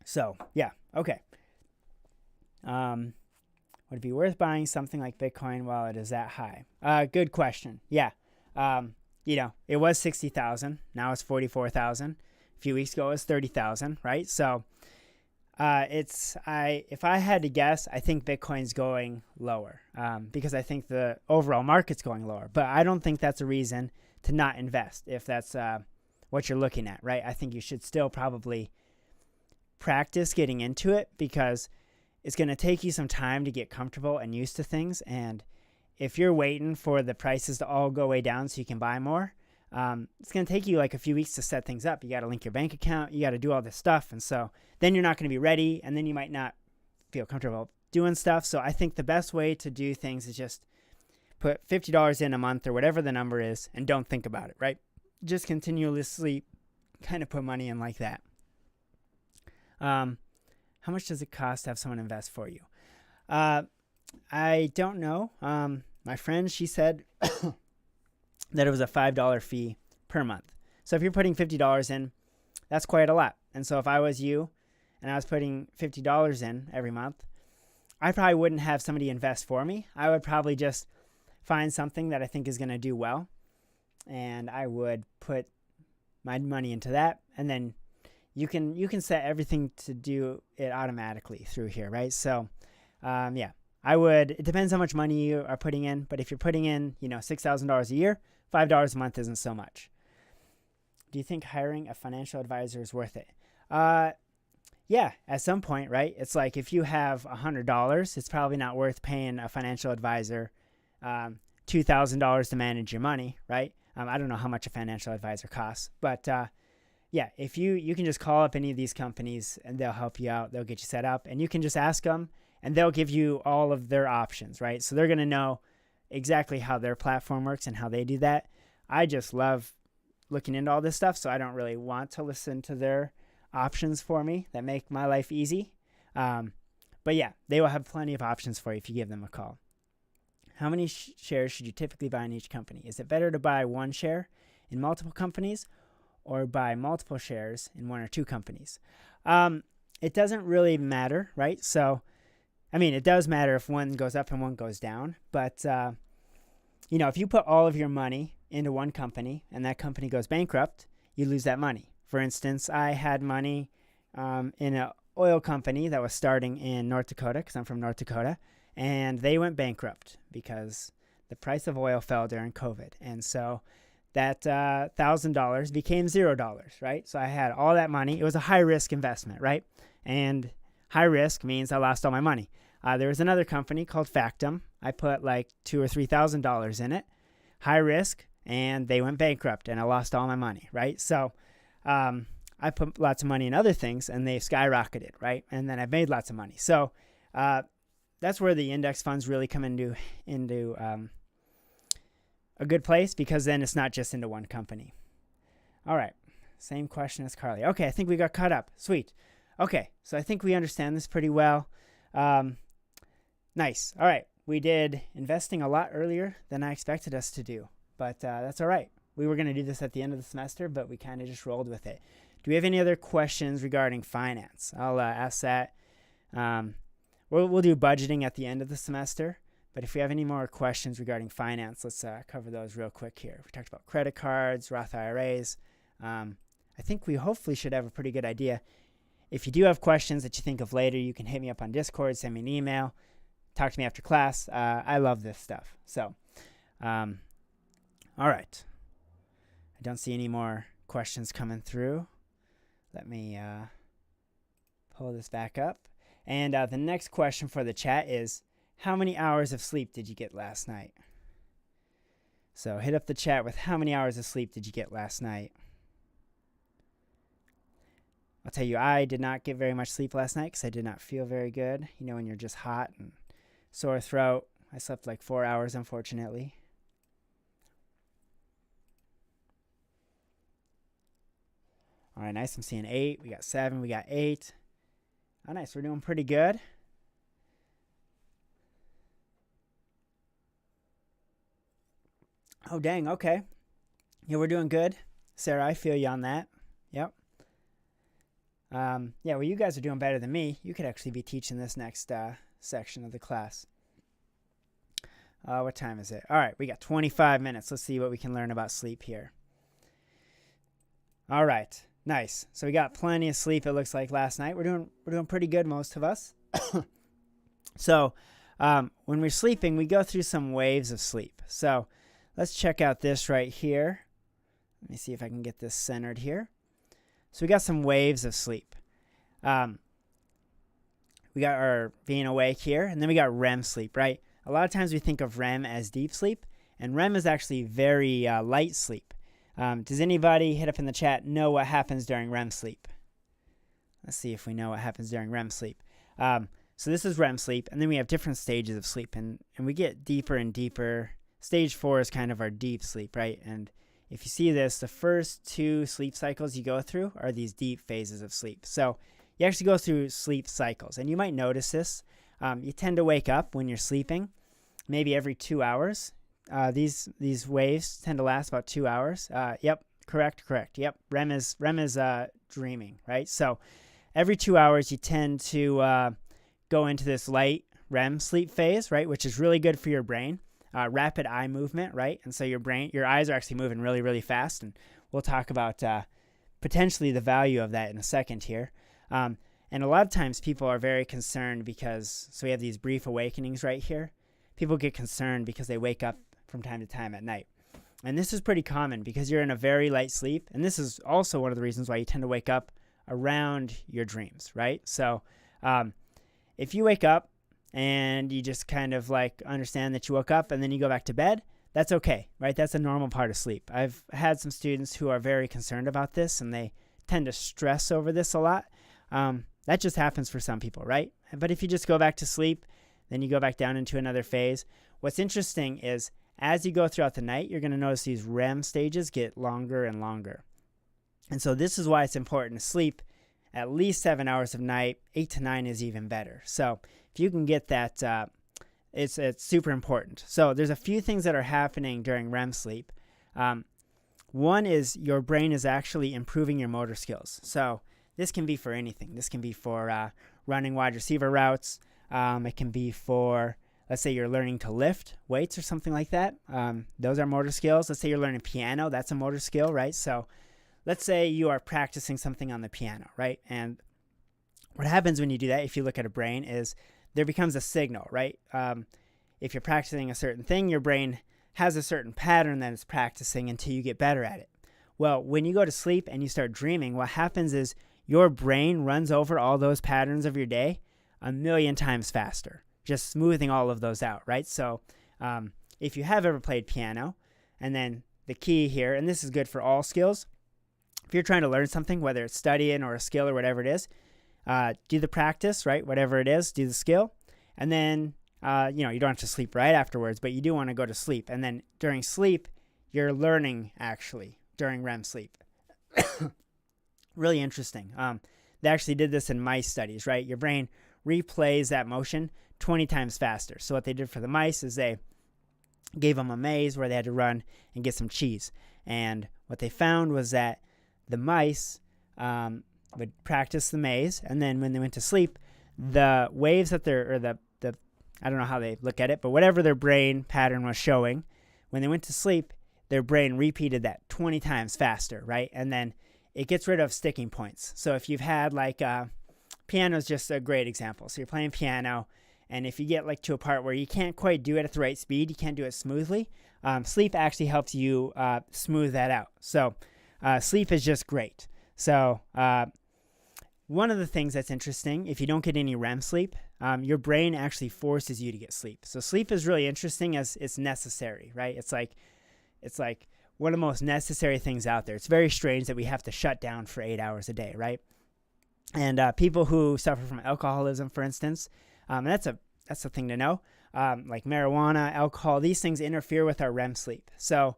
A: So, yeah. Okay. Would it be worth buying something like Bitcoin while it is that high? Good question. Yeah. It was 60,000. Now it's 44,000. A few weeks ago it was 30,000, right? So if I had to guess, I think Bitcoin's going lower, because I think the overall market's going lower. But I don't think that's a reason to not invest if that's what you're looking at, right? I think you should still probably practice getting into it, because it's going to take you some time to get comfortable and used to things. And if you're waiting for the prices to all go way down so you can buy more, it's going to take you like a few weeks to set things up. You got to link your bank account. You got to do all this stuff. And so then you're not going to be ready, and then you might not feel comfortable doing stuff. So I think the best way to do things is just put $50 in a month or whatever the number is, and don't think about it, right? Just continuously kind of put money in like that. How much does it cost to have someone invest for you? I don't know. My friend, she said that it was a $5 fee per month. So if you're putting $50 in, that's quite a lot. And so if I was you and I was putting $50 in every month, I probably wouldn't have somebody invest for me. I would probably just find something that I think is going to do well, and I would put my money into that, and then you can set everything to do it automatically through here, right? So, yeah, it depends how much money you are putting in, but if you're putting in, $6,000 a year, $5 a month isn't so much. Do you think hiring a financial advisor is worth it? Yeah, at some point, right? It's like if you have $100, it's probably not worth paying a financial advisor $2,000 to manage your money, right? I don't know how much a financial advisor costs, but yeah, if you can just call up any of these companies and they'll help you out. They'll get you set up, and you can just ask them, and they'll give you all of their options, right? So they're going to know exactly how their platform works and how they do that. I just love looking into all this stuff, so I don't really want to listen to their options for me that make my life easy. But yeah, they will have plenty of options for you if you give them a call. How many shares should you typically buy in each company? Is it better to buy one share in multiple companies, or buy multiple shares in one or two companies? It doesn't really matter, right? So, it does matter if one goes up and one goes down. But, if you put all of your money into one company and that company goes bankrupt, you lose that money. For instance, I had money in an oil company that was starting in North Dakota, because I'm from North Dakota, and they went bankrupt because the price of oil fell during COVID. And so that $1,000 became $0, right? So I had all that money. It was a high-risk investment, right? And high risk means I lost all my money. There was another company called Factum. I put like $2,000 or $3,000 in it, high risk, and they went bankrupt, and I lost all my money, right? So I put lots of money in other things, and they skyrocketed, right? And then I've made lots of money. So that's where the index funds really come into a good place, because then it's not just into one company. All right, same question as Carly. Okay, I think we got caught up. Sweet. Okay, so I think we understand this pretty well. Nice. All right, we did investing a lot earlier than I expected us to do, but that's all right. We were going to do this at the end of the semester, but we kind of just rolled with it. Do we have any other questions regarding finance? I'll ask that. We'll do budgeting at the end of the semester, but if we have any more questions regarding finance, let's cover those real quick here. We talked about credit cards, Roth IRAs. I think we hopefully should have a pretty good idea. If you do have questions that you think of later, you can hit me up on Discord, send me an email, talk to me after class. I love this stuff. So, all right. I don't see any more questions coming through. Let me pull this back up. And the next question for the chat is, how many hours of sleep did you get last night? So hit up the chat with how many hours of sleep did you get last night? I'll tell you, I did not get very much sleep last night because I did not feel very good. You know, when you're just hot and sore throat. I slept like 4 hours, unfortunately. All right, nice. I'm seeing 8. We got 7. We got 8. Oh, nice. We're doing pretty good. Oh, dang. Okay. Yeah, we're doing good. Sarah, I feel you on that. Yep. Yeah, well, you guys are doing better than me. You could actually be teaching this next section of the class. What time is it? All right, we got 25 minutes. Let's see what we can learn about sleep here. All right, nice. So we got plenty of sleep, it looks like, last night. We're doing pretty good, most of us. So when we're sleeping, we go through some waves of sleep. So let's check out this right here. Let me see if I can get this centered here. So we got some waves of sleep. We got our being awake here, and then we got REM sleep, right? A lot of times we think of REM as deep sleep, and REM is actually very light sleep. Does anybody, hit up in the chat, know what happens during REM sleep? Let's see if we know what happens during REM sleep. So this is REM sleep, and then we have different stages of sleep, and we get deeper and deeper. Stage 4 is kind of our deep sleep, right? And if you see this, the first 2 sleep cycles you go through are these deep phases of sleep. So you actually go through sleep cycles, and you might notice this. You tend to wake up when you're sleeping, maybe every 2 hours. These waves tend to last about 2 hours. Yep, correct. Yep, REM is dreaming, right? So every 2 hours you tend to go into this light REM sleep phase, right, which is really good for your brain. Rapid eye movement, right? And so your eyes are actually moving really, really fast. And we'll talk about potentially the value of that in a second here. And a lot of times people are very concerned because, so we have these brief awakenings right here. People get concerned because they wake up from time to time at night. And this is pretty common because you're in a very light sleep. And this is also one of the reasons why you tend to wake up around your dreams, right? So if you wake up and you just kind of like understand that you woke up and then you go back to bed, that's okay, right? That's a normal part of sleep. I've had some students who are very concerned about this and they tend to stress over this a lot. That just happens for some people, right? But if you just go back to sleep, then you go back down into another phase. What's interesting is as you go throughout the night, you're going to notice these REM stages get longer and longer. And so this is why it's important to sleep at least 7 hours of night. 8 to 9 is even better. So if you can get that, it's super important. So there's a few things that are happening during REM sleep. One is your brain is actually improving your motor skills. So this can be for anything. This can be for running wide receiver routes. It can be for, let's say you're learning to lift weights or something like that. Those are motor skills. Let's say you're learning piano. That's a motor skill, right? So let's say you are practicing something on the piano, right? And what happens when you do that, if you look at a brain, is there becomes a signal, right? If you're practicing a certain thing, your brain has a certain pattern that it's practicing until you get better at it. Well, when you go to sleep and you start dreaming, what happens is your brain runs over all those patterns of your day 1,000,000 times faster. just smoothing all of those out, right? So if you have ever played piano, and then the key here, and this is good for all skills, if you're trying to learn something, whether it's studying or a skill or whatever it is, do the practice, right? Whatever it is, do the skill. And then, you don't have to sleep right afterwards, but you do want to go to sleep. And then during sleep, you're learning actually during REM sleep. Really interesting. They actually did this in mice studies, right? Your brain replays that motion 20 times faster. So what they did for the mice is they gave them a maze where they had to run and get some cheese. And what they found was that the mice would practice the maze, and then when they went to sleep, the waves that I don't know how they look at it, but whatever their brain pattern was showing, when they went to sleep, their brain repeated that 20 times faster, right? And then it gets rid of sticking points. So if you've had piano is just a great example. So you're playing piano, and if you get to a part where you can't quite do it at the right speed, you can't do it smoothly, sleep actually helps you smooth that out. So sleep is just great. So one of the things that's interesting, if you don't get any REM sleep, your brain actually forces you to get sleep. So sleep is really interesting as it's necessary, right? It's like one of the most necessary things out there. It's very strange that we have to shut down for 8 hours a day, right? And people who suffer from alcoholism, for instance, that's a thing to know. Like marijuana, alcohol, these things interfere with our REM sleep. So,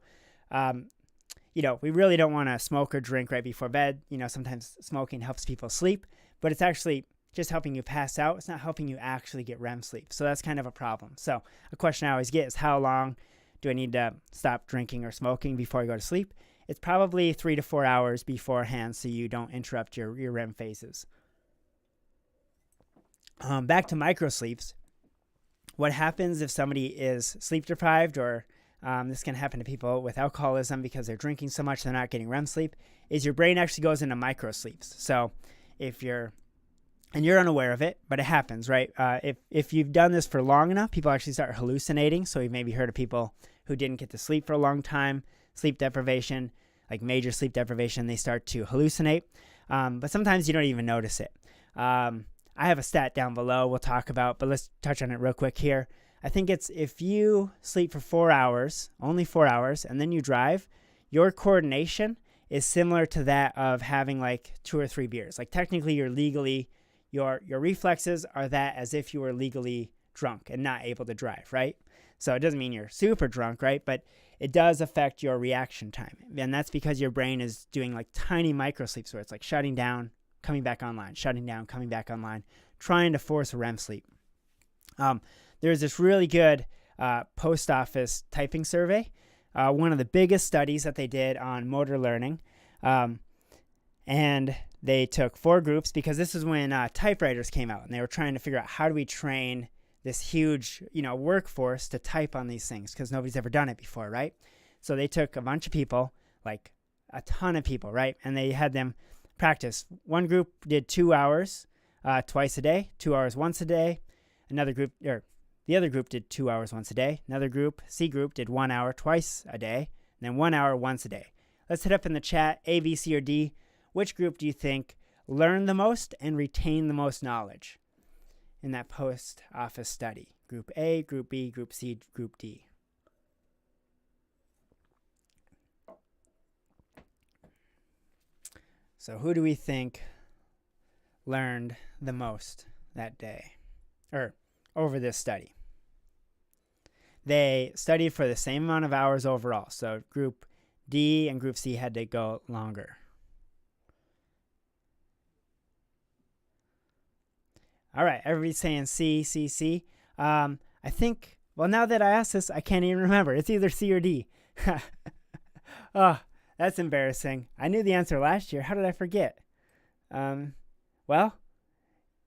A: we really don't want to smoke or drink right before bed. Sometimes smoking helps people sleep, but it's actually just helping you pass out. It's not helping you actually get REM sleep. So that's kind of a problem. So a question I always get is, how long do I need to stop drinking or smoking before I go to sleep? It's probably 3 to 4 hours beforehand, so you don't interrupt your REM phases. Back to microsleeps. What happens if somebody is sleep deprived, or this can happen to people with alcoholism because they're drinking so much they're not getting REM sleep, is your brain actually goes into microsleeps. So if you're unaware of it, but it happens, right? If you've done this for long enough, people actually start hallucinating. So you've maybe heard of people who didn't get to sleep for a long time, sleep deprivation, like major sleep deprivation, they start to hallucinate. But sometimes you don't even notice it. I have a stat down below we'll talk about, but let's touch on it real quick here. I think it's if you sleep for 4 hours, only 4 hours, and then you drive, your coordination is similar to that of having 2 or 3 beers. Technically you're legally, your reflexes are that as if you were legally drunk and not able to drive, right? So it doesn't mean you're super drunk, right? But it does affect your reaction time. And that's because your brain is doing tiny micro sleeps where it's shutting down, coming back online, shutting down, coming back online, trying to force a REM sleep. There's this really good post office typing survey, one of the biggest studies that they did on motor learning. And they took 4 groups, because this is when typewriters came out, and they were trying to figure out, how do we train this huge, workforce to type on these things, because nobody's ever done it before, right? So they took a bunch of people, a ton of people, right? And they had them practice. One group did 2 hours twice a day, 2 hours once a day. The other group did 2 hours once a day. Another group, C group, did 1 hour twice a day, and then 1 hour once a day. Let's hit up in the chat, A, B, C, or D. Which group do you think learned the most and retained the most knowledge in that post-office study? Group A, Group B, Group C, Group D. So who do we think learned the most that day, or over this study? They studied for the same amount of hours overall. So Group D and Group C had to go longer. All right, everybody's saying C, C, C. I think, well, now that I asked this, I can't even remember. It's either C or D. Oh, that's embarrassing. I knew the answer last year. How did I forget? Well,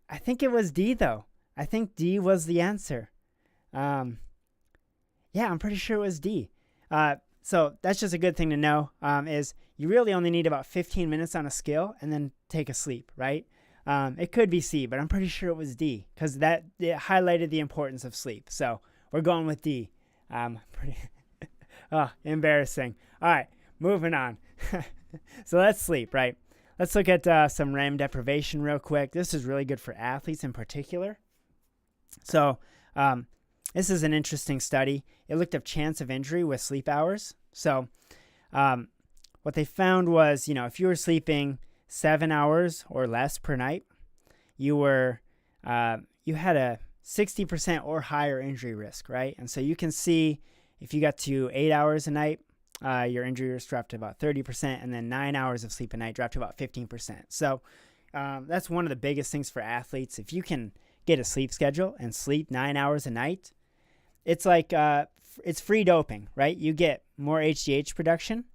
A: I think it was D, though. I think D was the answer. Yeah, I'm pretty sure it was D. So that's just a good thing to know, is you really only need about 15 minutes on a skill and then take a sleep, right? It could be C, but I'm pretty sure it was D, because it highlighted the importance of sleep. So we're going with D. Embarrassing. All right, moving on. So let's sleep, right? Let's look at some REM deprivation real quick. This is really good for athletes in particular. So Um, this is an interesting study. It looked up chance of injury with sleep hours. So what they found was, if you were sleeping 7 hours or less per night, you had a 60% or higher injury risk, right? And so you can see if you got to 8 hours a night, your injury risk dropped to about 30%, and then 9 hours of sleep a night dropped to about 15%. So that's one of the biggest things for athletes. If you can get a sleep schedule and sleep 9 hours a night, it's like it's free doping, right? You get more HGH production.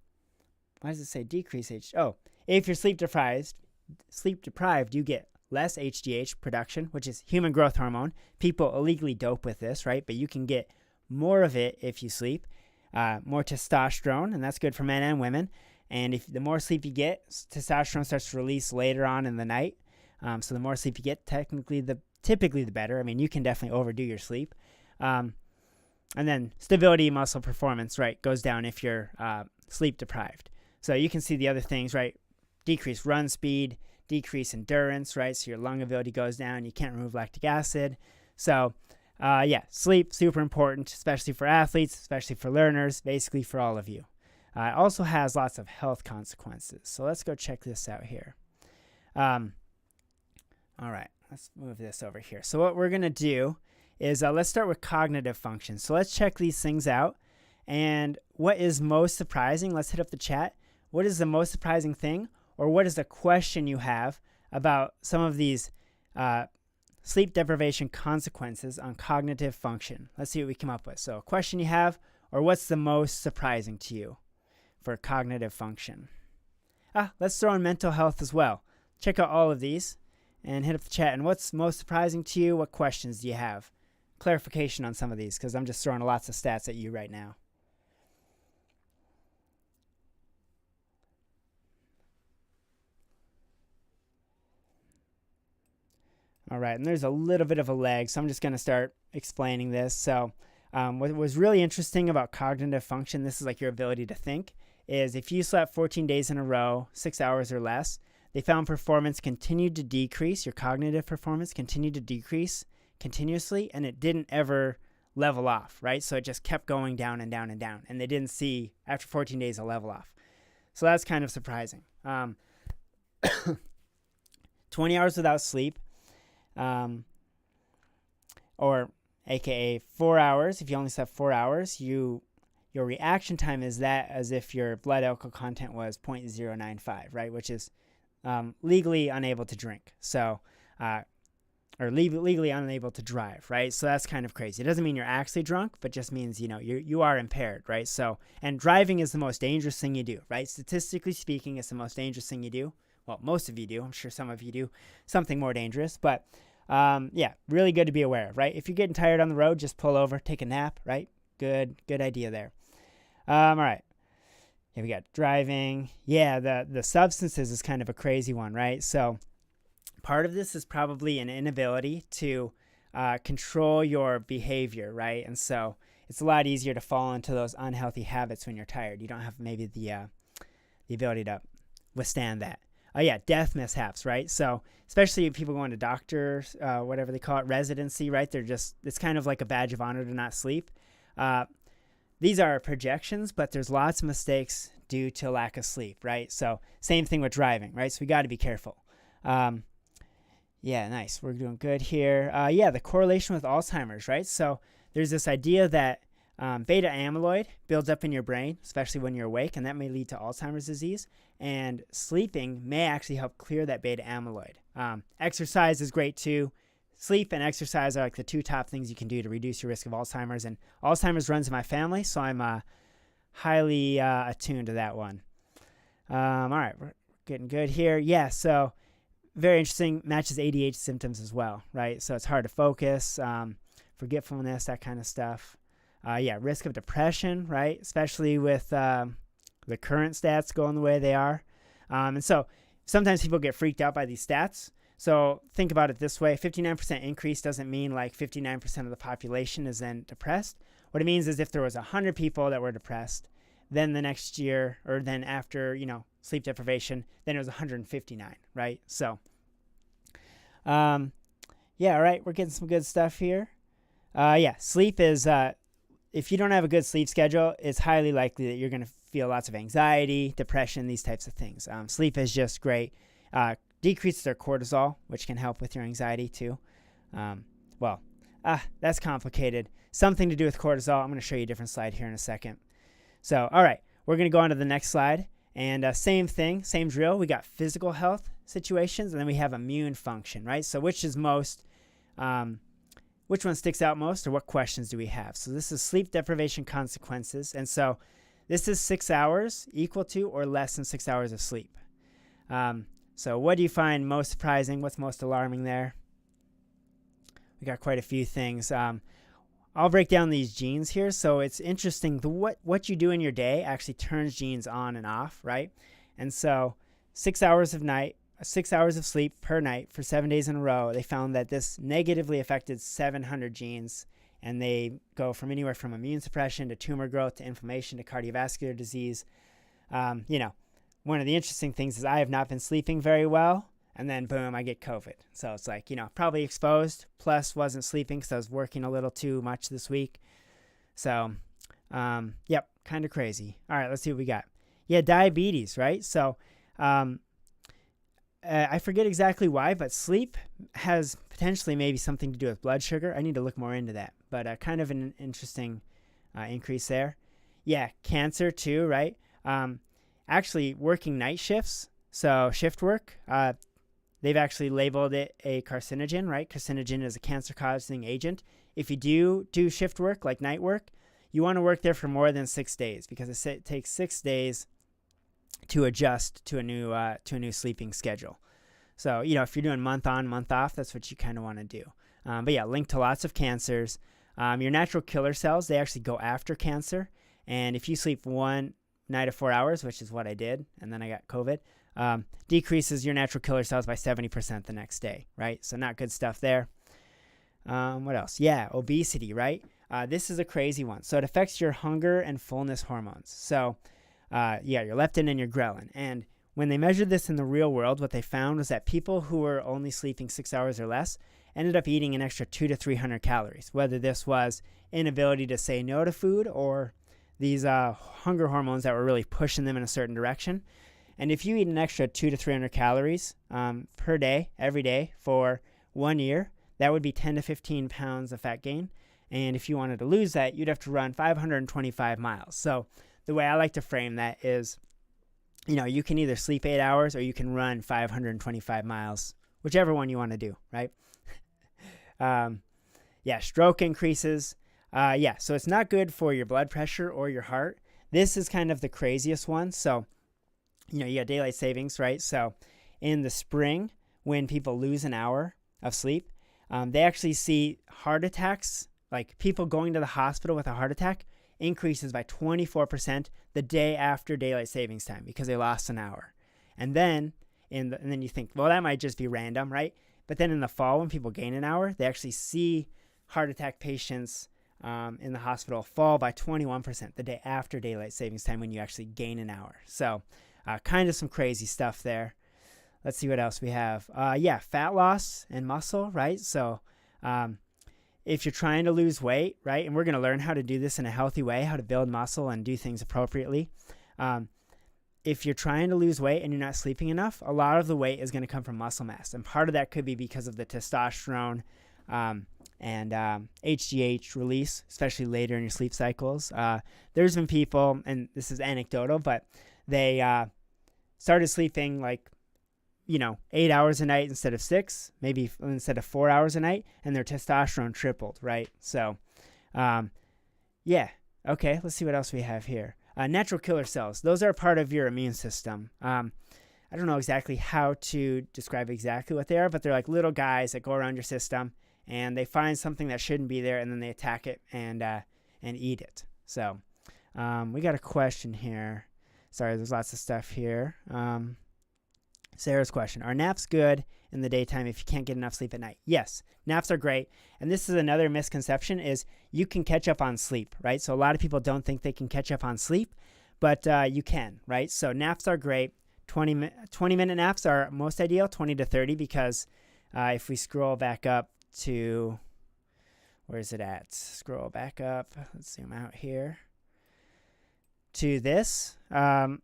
A: Why does it say decrease HGH? Oh, if you're sleep deprived, you get less HGH production, which is human growth hormone. People illegally dope with this, right? But you can get more of it if you sleep. More testosterone, and that's good for men and women. And if the more sleep you get, testosterone starts to release later on in the night. So the more sleep you get, typically the better. I mean, you can definitely overdo your sleep. And then stability, muscle performance, right, goes down if you're sleep deprived. So you can see the other things, right? Decrease run speed, decrease endurance, right? So your lung ability goes down. You can't remove lactic acid. So sleep, super important, especially for athletes, especially for learners, basically for all of you. It also has lots of health consequences. So let's go check this out here. All right, let's move this over here. So what we're going to do is let's start with cognitive function. So let's check these things out. And what is most surprising? Let's hit up the chat. What is the most surprising thing? Or what is the question you have about some of these sleep deprivation consequences on cognitive function? Let's see what we come up with. So a question you have, or what's the most surprising to you for cognitive function? Let's throw in mental health as well. Check out all of these and hit up the chat. And what's most surprising to you? What questions do you have? Clarification on some of these, because I'm just throwing lots of stats at you right now. All right, and there's a little bit of a lag, so I'm just going to start explaining this. So what was really interesting about cognitive function, this is like your ability to think, is if you slept 14 days in a row, 6 hours or less, they found performance continued to decrease, your cognitive performance continued to decrease continuously, and it didn't ever level off, right? So it just kept going down and down and down, and they didn't see, after 14 days, a level off. So that's kind of surprising. 20 hours without sleep, or aka 4 hours. If you only slept 4 hours, your reaction time is that as if your blood alcohol content was 0.095, right? Which is legally unable to drink. So, or legally unable to drive, right? So that's kind of crazy. It doesn't mean you're actually drunk, but just means, you are impaired, right? So, and driving is the most dangerous thing you do, right? Statistically speaking, it's the most dangerous thing you do. Well, most of you do. I'm sure some of you do something more dangerous, but really good to be aware of, right? If you're getting tired on the road, just pull over, take a nap, right? Good idea there. All right. Yeah, we got driving. Yeah, the substances is kind of a crazy one, right? So part of this is probably an inability to control your behavior, right? And so it's a lot easier to fall into those unhealthy habits when you're tired. You don't have maybe the ability to withstand that. Death mishaps, right? So especially if people going to doctors, whatever they call it, residency, right? It's kind of like a badge of honor to not sleep. These are projections, but there's lots of mistakes due to lack of sleep, right? So same thing with driving, right? So we got to be careful. Nice. We're doing good here. The correlation with Alzheimer's, right? So there's this idea that beta amyloid builds up in your brain, especially when you're awake, and that may lead to Alzheimer's disease. And sleeping may actually help clear that beta amyloid. Exercise is great too. Sleep and exercise are like the two top things you can do to reduce your risk of Alzheimer's. And Alzheimer's runs in my family, so I'm highly attuned to that one. All right, we're getting good here. Yeah, so very interesting. Matches ADHD symptoms as well, right? So it's hard to focus, forgetfulness, that kind of stuff. Risk of depression, right? Especially with the current stats going the way they are. And so sometimes people get freaked out by these stats. So think about it this way. 59% increase doesn't mean like 59% of the population is then depressed. What it means is if there was 100 people that were depressed, then the next year, or then after, sleep deprivation, then it was 159, right? So, all right, we're getting some good stuff here. Yeah, sleep is, if you don't have a good sleep schedule, it's highly likely that you're going to feel lots of anxiety, depression, these types of things. Sleep is just great. Decreases their cortisol, which can help with your anxiety too. Well, that's complicated. Something to do with cortisol. I'm going to show you a different slide here in a second. So, all right, we're going to go on to the next slide. And same thing, same drill. We got physical health situations, and then we have immune function, right? So which is most, which one sticks out most, or what questions do we have? So this is sleep deprivation consequences. And so this is 6 hours equal to or less than 6 hours of sleep. So what do you find most surprising? What's most alarming there? We got quite a few things. I'll break down these genes here. So it's interesting. What you do in your day actually turns genes on and off, right? And so 6 hours of sleep per night for 7 days in a row, they found that this negatively affected 700 genes. And they go from anywhere from immune suppression to tumor growth to inflammation to cardiovascular disease. One of the interesting things is I have not been sleeping very well. And then, boom, I get COVID. So it's like, probably exposed, plus wasn't sleeping because I was working a little too much this week. So, yep, kind of crazy. All right, let's see what we got. Yeah, diabetes, right? So I forget exactly why, but sleep has potentially maybe something to do with blood sugar. I need to look more into that. But kind of an interesting increase there. Yeah, cancer too, right? Actually, working night shifts, so shift work, they've actually labeled it a carcinogen, right? Carcinogen is a cancer-causing agent. If you do shift work, like night work, you want to work there for more than 6 days because it takes 6 days to adjust to a new sleeping schedule. So, if you're doing month on, month off, that's what you kind of want to do. But yeah, linked to lots of cancers. Your natural killer cells, they actually go after cancer. And if you sleep one night of 4 hours, which is what I did, and then I got COVID, decreases your natural killer cells by 70% the next day, right? So not good stuff there. What else? Yeah, obesity, right? This is a crazy one. So it affects your hunger and fullness hormones. So your leptin and your ghrelin. And when they measured this in the real world, what they found was that people who were only sleeping 6 hours or less ended up eating an extra 200 to 300 calories, whether this was inability to say no to food or these hunger hormones that were really pushing them in a certain direction. And if you eat an extra 200 to 300 calories per day, every day for 1 year, that would be 10 to 15 pounds of fat gain. And if you wanted to lose that, you'd have to run 525 miles. So the way I like to frame that is, you can either sleep 8 hours or you can run 525 miles, whichever one you want to do, right? Stroke increases. So it's not good for your blood pressure or your heart. This is kind of the craziest one. So, you got daylight savings, right? So in the spring, when people lose an hour of sleep, they actually see heart attacks, like people going to the hospital with a heart attack increases by 24% the day after daylight savings time because they lost an hour. And then and then you think, well, that might just be random, right? But then in the fall, when people gain an hour, they actually see heart attack patients in the hospital fall by 21% the day after daylight savings time when you actually gain an hour. So kind of some crazy stuff there. Let's see what else we have. Fat loss and muscle, right? So if you're trying to lose weight, right, and we're going to learn how to do this in a healthy way, how to build muscle and do things appropriately. If you're trying to lose weight and you're not sleeping enough, a lot of the weight is going to come from muscle mass. And part of that could be because of the testosterone and HGH release, especially later in your sleep cycles. There's been people, and this is anecdotal, but they started sleeping 8 hours a night instead of 6, maybe instead of 4 hours a night, and their testosterone tripled, right? So, okay, let's see what else we have here. Natural killer cells, those are part of your immune system. I don't know exactly how to describe exactly what they are, but they're like little guys that go around your system, and they find something that shouldn't be there, and then they attack it and eat it. So, we got a question here. Sorry, there's lots of stuff here. Sarah's question, are naps good in the daytime if you can't get enough sleep at night? Yes, naps are great. And this is another misconception is you can catch up on sleep, right? So a lot of people don't think they can catch up on sleep, but you can, right? So naps are great. 20-minute naps are most ideal, 20 to 30, because if we scroll back up to, Where's it at? Scroll back up. Let's zoom out here to this. So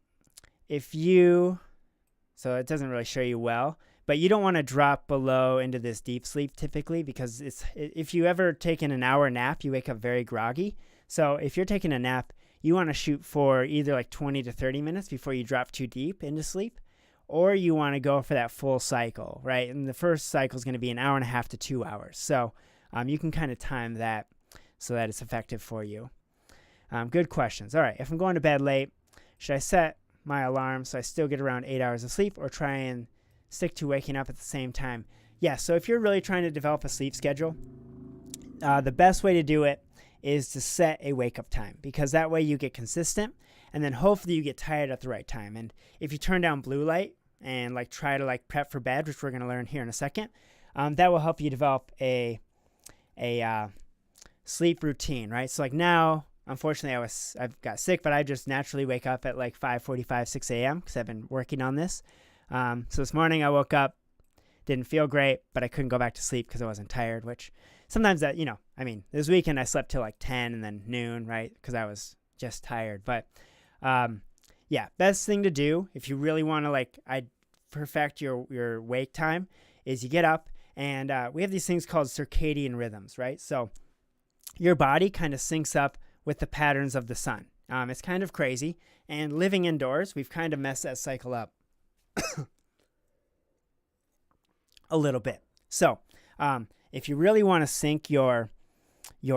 A: it doesn't really show you well, but you don't want to drop below into this deep sleep typically, because if you ever taken an hour nap, you wake up very groggy. So if you're taking a nap, you want to shoot for either like 20 to 30 minutes before you drop too deep into sleep, or you want to go for that full cycle, right? And the first cycle is going to be an hour and a half to 2 hours. So you can kind of time that so that it's effective for you. Good questions. All right, if I'm going to bed late, should I set my alarm so I still get around 8 hours of sleep, or try and stick to waking up at the same time? Yeah, so if you're really trying to develop a sleep schedule, the best way to do it is to set a wake-up time, because that way you get consistent, and then hopefully you get tired at the right time. And if you turn down blue light and like try to like prep for bed, which we're going to learn here in a second, that will help you develop a sleep routine, right? So like now, unfortunately, I've got sick, but I just naturally wake up at like 5:45, 6 a.m. because I've been working on this. So this morning I woke up, didn't feel great, but I couldn't go back to sleep because I wasn't tired, which sometimes that, this weekend I slept till like 10 and then noon, right? Because I was just tired. But best thing to do if you really want to perfect your wake time is you get up, and we have these things called circadian rhythms, right? So your body kind of syncs up with the patterns of the sun. It's kind of crazy. And living indoors, we've kind of messed that cycle up a little bit. So if you really want to sync your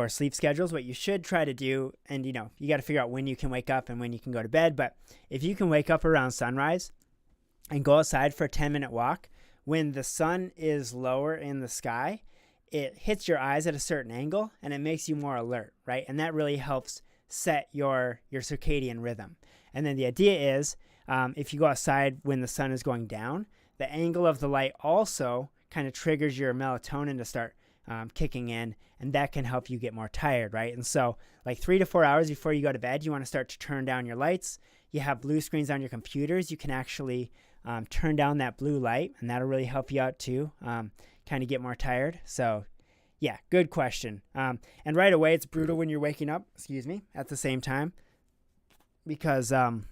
A: sleep schedules, what you should try to do, and you got to figure out when you can wake up and when you can go to bed, but if you can wake up around sunrise and go outside for a 10-minute walk, when the sun is lower in the sky, it hits your eyes at a certain angle and it makes you more alert, right? And that really helps set your circadian rhythm. And then the idea is, if you go outside when the sun is going down, the angle of the light also kind of triggers your melatonin to start kicking in, and that can help you get more tired, right? And so like 3 to 4 hours before you go to bed, you want to start to turn down your lights. You have blue screens on your computers. You can actually turn down that blue light, and that'll really help you out too, kind of get more tired. So yeah, good question. And right away, it's brutal when you're waking up, at the same time, because you're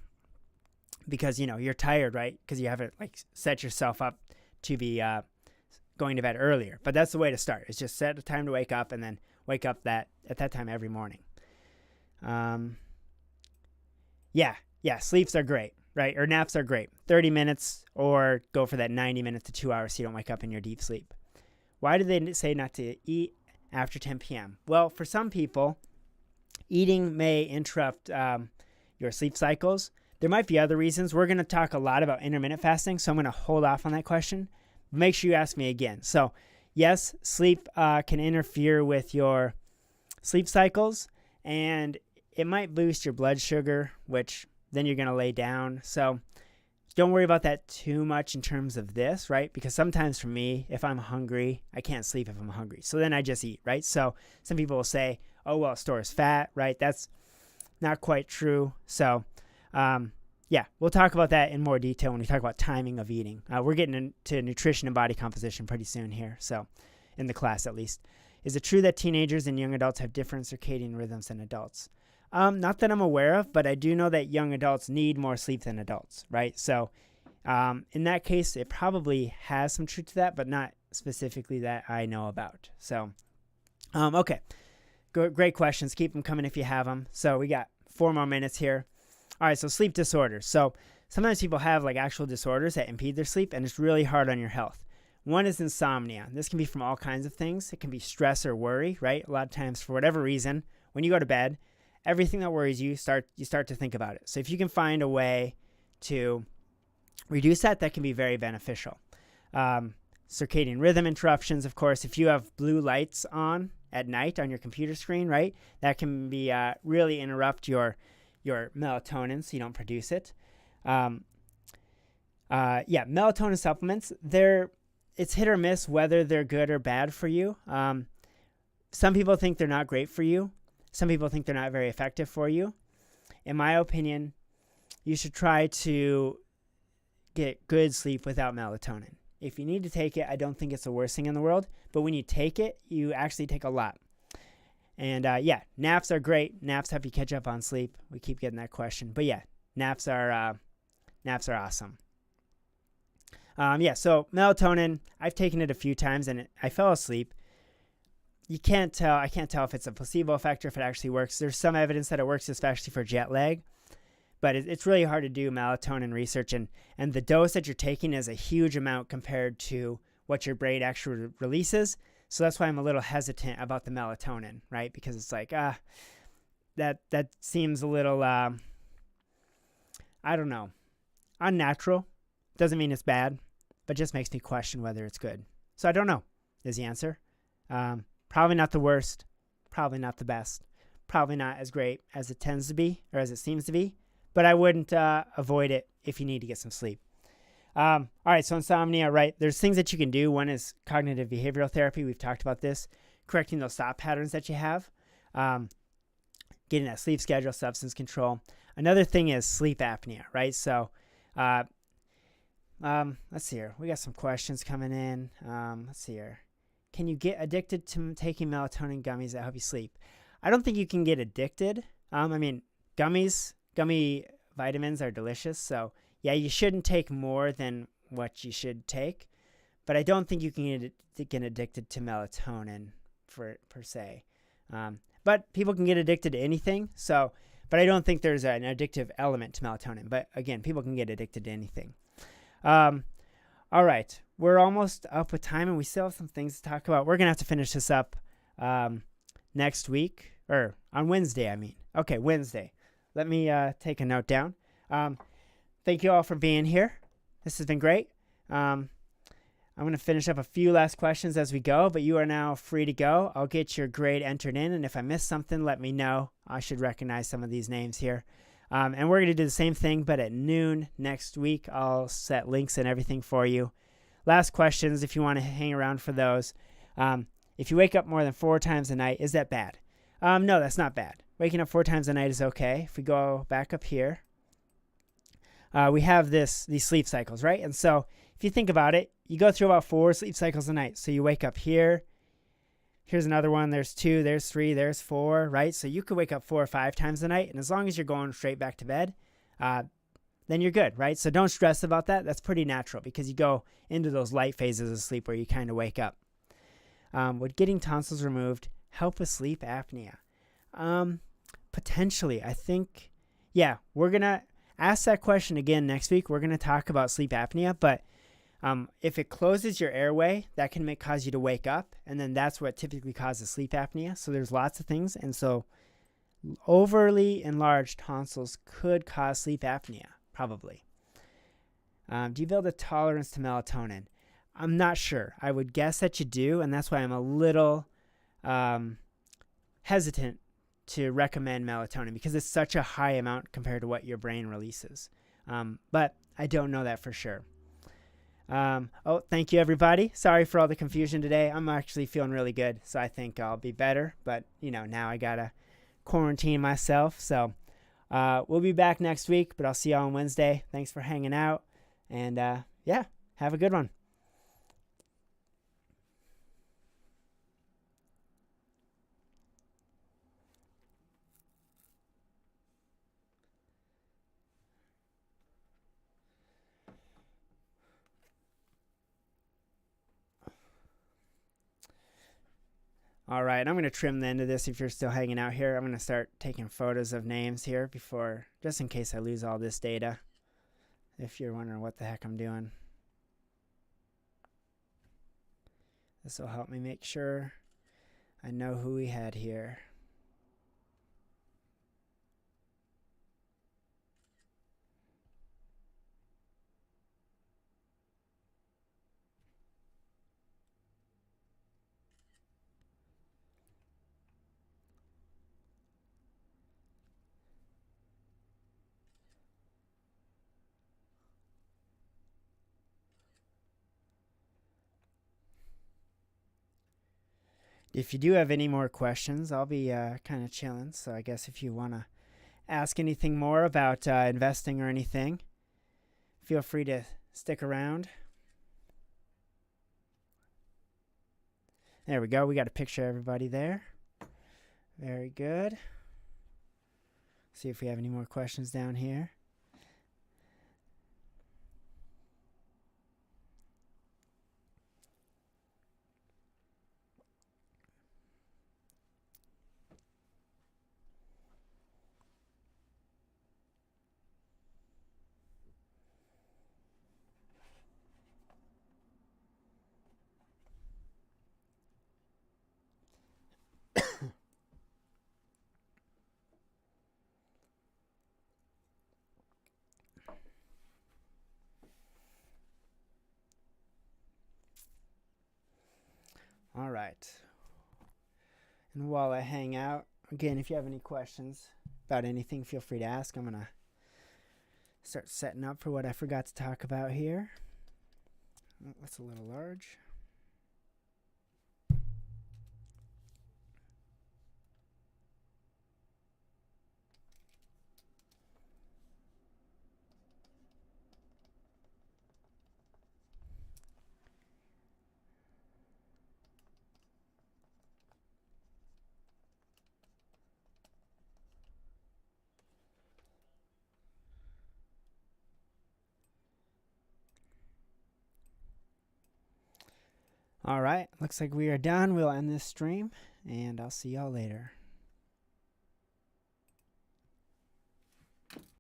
A: tired, right? Because you haven't set yourself up to be going to bed earlier. But that's the way to start. Is just set a time to wake up, and then wake up at that time every morning. Sleeps are great, right? Or naps are great. 30 minutes, or go for that 90 minutes to 2 hours so you don't wake up in your deep sleep. Why do they say not to eat after 10 p.m.? Well, for some people, eating may interrupt your sleep cycles. There might be other reasons. We're going to talk a lot about intermittent fasting, so I'm going to hold off on that question. Make sure you ask me again. So, yes, sleep can interfere with your sleep cycles, and it might boost your blood sugar, which then you're going to lay down. So don't worry about that too much in terms of this, right? Because sometimes for me, if I'm hungry, I can't sleep if I'm hungry. So then I just eat, right? So some people will say, oh, well, it stores fat, right? That's not quite true. So we'll talk about that in more detail when we talk about timing of eating. We're getting into nutrition and body composition pretty soon here, so in the class at least. Is it true that teenagers and young adults have different circadian rhythms than adults? Not that I'm aware of, but I do know that young adults need more sleep than adults, right? So in that case, it probably has some truth to that, but not specifically that I know about. So, okay. Great questions. Keep them coming if you have them. So we got 4 more minutes here. All right, so sleep disorders. So sometimes people have actual disorders that impede their sleep, and it's really hard on your health. One is insomnia. This can be from all kinds of things. It can be stress or worry, right? A lot of times, for whatever reason, when you go to bed, everything that worries you start to think about it. So if you can find a way to reduce that can be very beneficial. Circadian rhythm interruptions, of course. If you have blue lights on at night on your computer screen, right, that can be really interrupt your melatonin, so you don't produce it. Melatonin supplements, it's hit or miss whether they're good or bad for you. Some people think they're not great for you. Some people think they're not very effective for you. In my opinion, you should try to get good sleep without melatonin. If you need to take it, I don't think it's the worst thing in the world, but when you take it, you actually take a lot. And yeah, naps are great. Naps help you catch up on sleep. We keep getting that question, but yeah, naps are awesome. Yeah, so melatonin, I've taken it a few times and I fell asleep. I can't tell if it's a placebo effect or if it actually works. There's some evidence that it works, especially for jet lag, but it's really hard to do melatonin research, and the dose that you're taking is a huge amount compared to what your brain actually releases. So that's why I'm a little hesitant about the melatonin, right? Because it's like, that seems a little, I don't know, unnatural. Doesn't mean it's bad, but just makes me question whether it's good. So I don't know is the answer. Probably not the worst, probably not the best, probably not as great as it tends to be or as it seems to be, but I wouldn't avoid it if you need to get some sleep. All right, so insomnia, right? There's things that you can do. One is cognitive behavioral therapy. We've talked about this, correcting those thought patterns that you have, getting that sleep schedule, substance control. Another thing is sleep apnea, right? So let's see here. We got some questions coming in. Let's see here. Can you get addicted to taking melatonin gummies that help you sleep? I don't think you can get addicted. I mean, gummy vitamins are delicious. So yeah, you shouldn't take more than what you should take. But I don't think you can get addicted to melatonin per se. But people can get addicted to anything. So, but I don't think there's an addictive element to melatonin. But again, people can get addicted to anything. All right, we're almost up with time, and we still have some things to talk about. We're going to have to finish this up next week, or on Wednesday, I mean. Okay, Wednesday. Let me take a note down. Thank you all for being here. This has been great. I'm going to finish up a few last questions as we go, but you are now free to go. I'll get your grade entered in, and if I miss something, let me know. I should recognize some of these names here. And we're going to do the same thing, but at noon next week. I'll set links and everything for you. Last questions, if you want to hang around for those. If you wake up more than 4 times a night, is that bad? No, that's not bad. Waking up 4 times a night is okay. If we go back up here, we have these sleep cycles, right? And so if you think about it, you go through about 4 sleep cycles a night. So you wake up here. Here's another one. There's 2, there's 3, there's 4, right? So you could wake up 4 or 5 times a night. And as long as you're going straight back to bed, then you're good, right? So don't stress about that. That's pretty natural because you go into those light phases of sleep where you kind of wake up. Would getting tonsils removed help with sleep apnea? Potentially. I think, yeah, we're going to ask that question again next week. We're going to talk about sleep apnea, but if it closes your airway, that can cause you to wake up, and then that's what typically causes sleep apnea. So there's lots of things, and so overly enlarged tonsils could cause sleep apnea, probably. Do you build a tolerance to melatonin? I'm not sure. I would guess that you do, and that's why I'm a little hesitant to recommend melatonin because it's such a high amount compared to what your brain releases. But I don't know that for sure. Thank you, everybody. Sorry for all the confusion today. I'm actually feeling really good, so I think I'll be better. But, now I got to quarantine myself. So we'll be back next week, but I'll see you on Wednesday. Thanks for hanging out. And, yeah, have a good one. All right, I'm going to trim the end of this if you're still hanging out here. I'm going to start taking photos of names here just in case I lose all this data, if you're wondering what the heck I'm doing. This will help me make sure I know who we had here. If you do have any more questions, I'll be kind of chilling. So I guess if you want to ask anything more about investing or anything, feel free to stick around. There we go. We got a picture of everybody there. Very good. See if we have any more questions down here. All right. And while I hang out, again, if you have any questions about anything, feel free to ask. I'm going to start setting up for what I forgot to talk about here. Oh, that's a little large. All right, looks like we are done. We'll end this stream, and I'll see y'all later.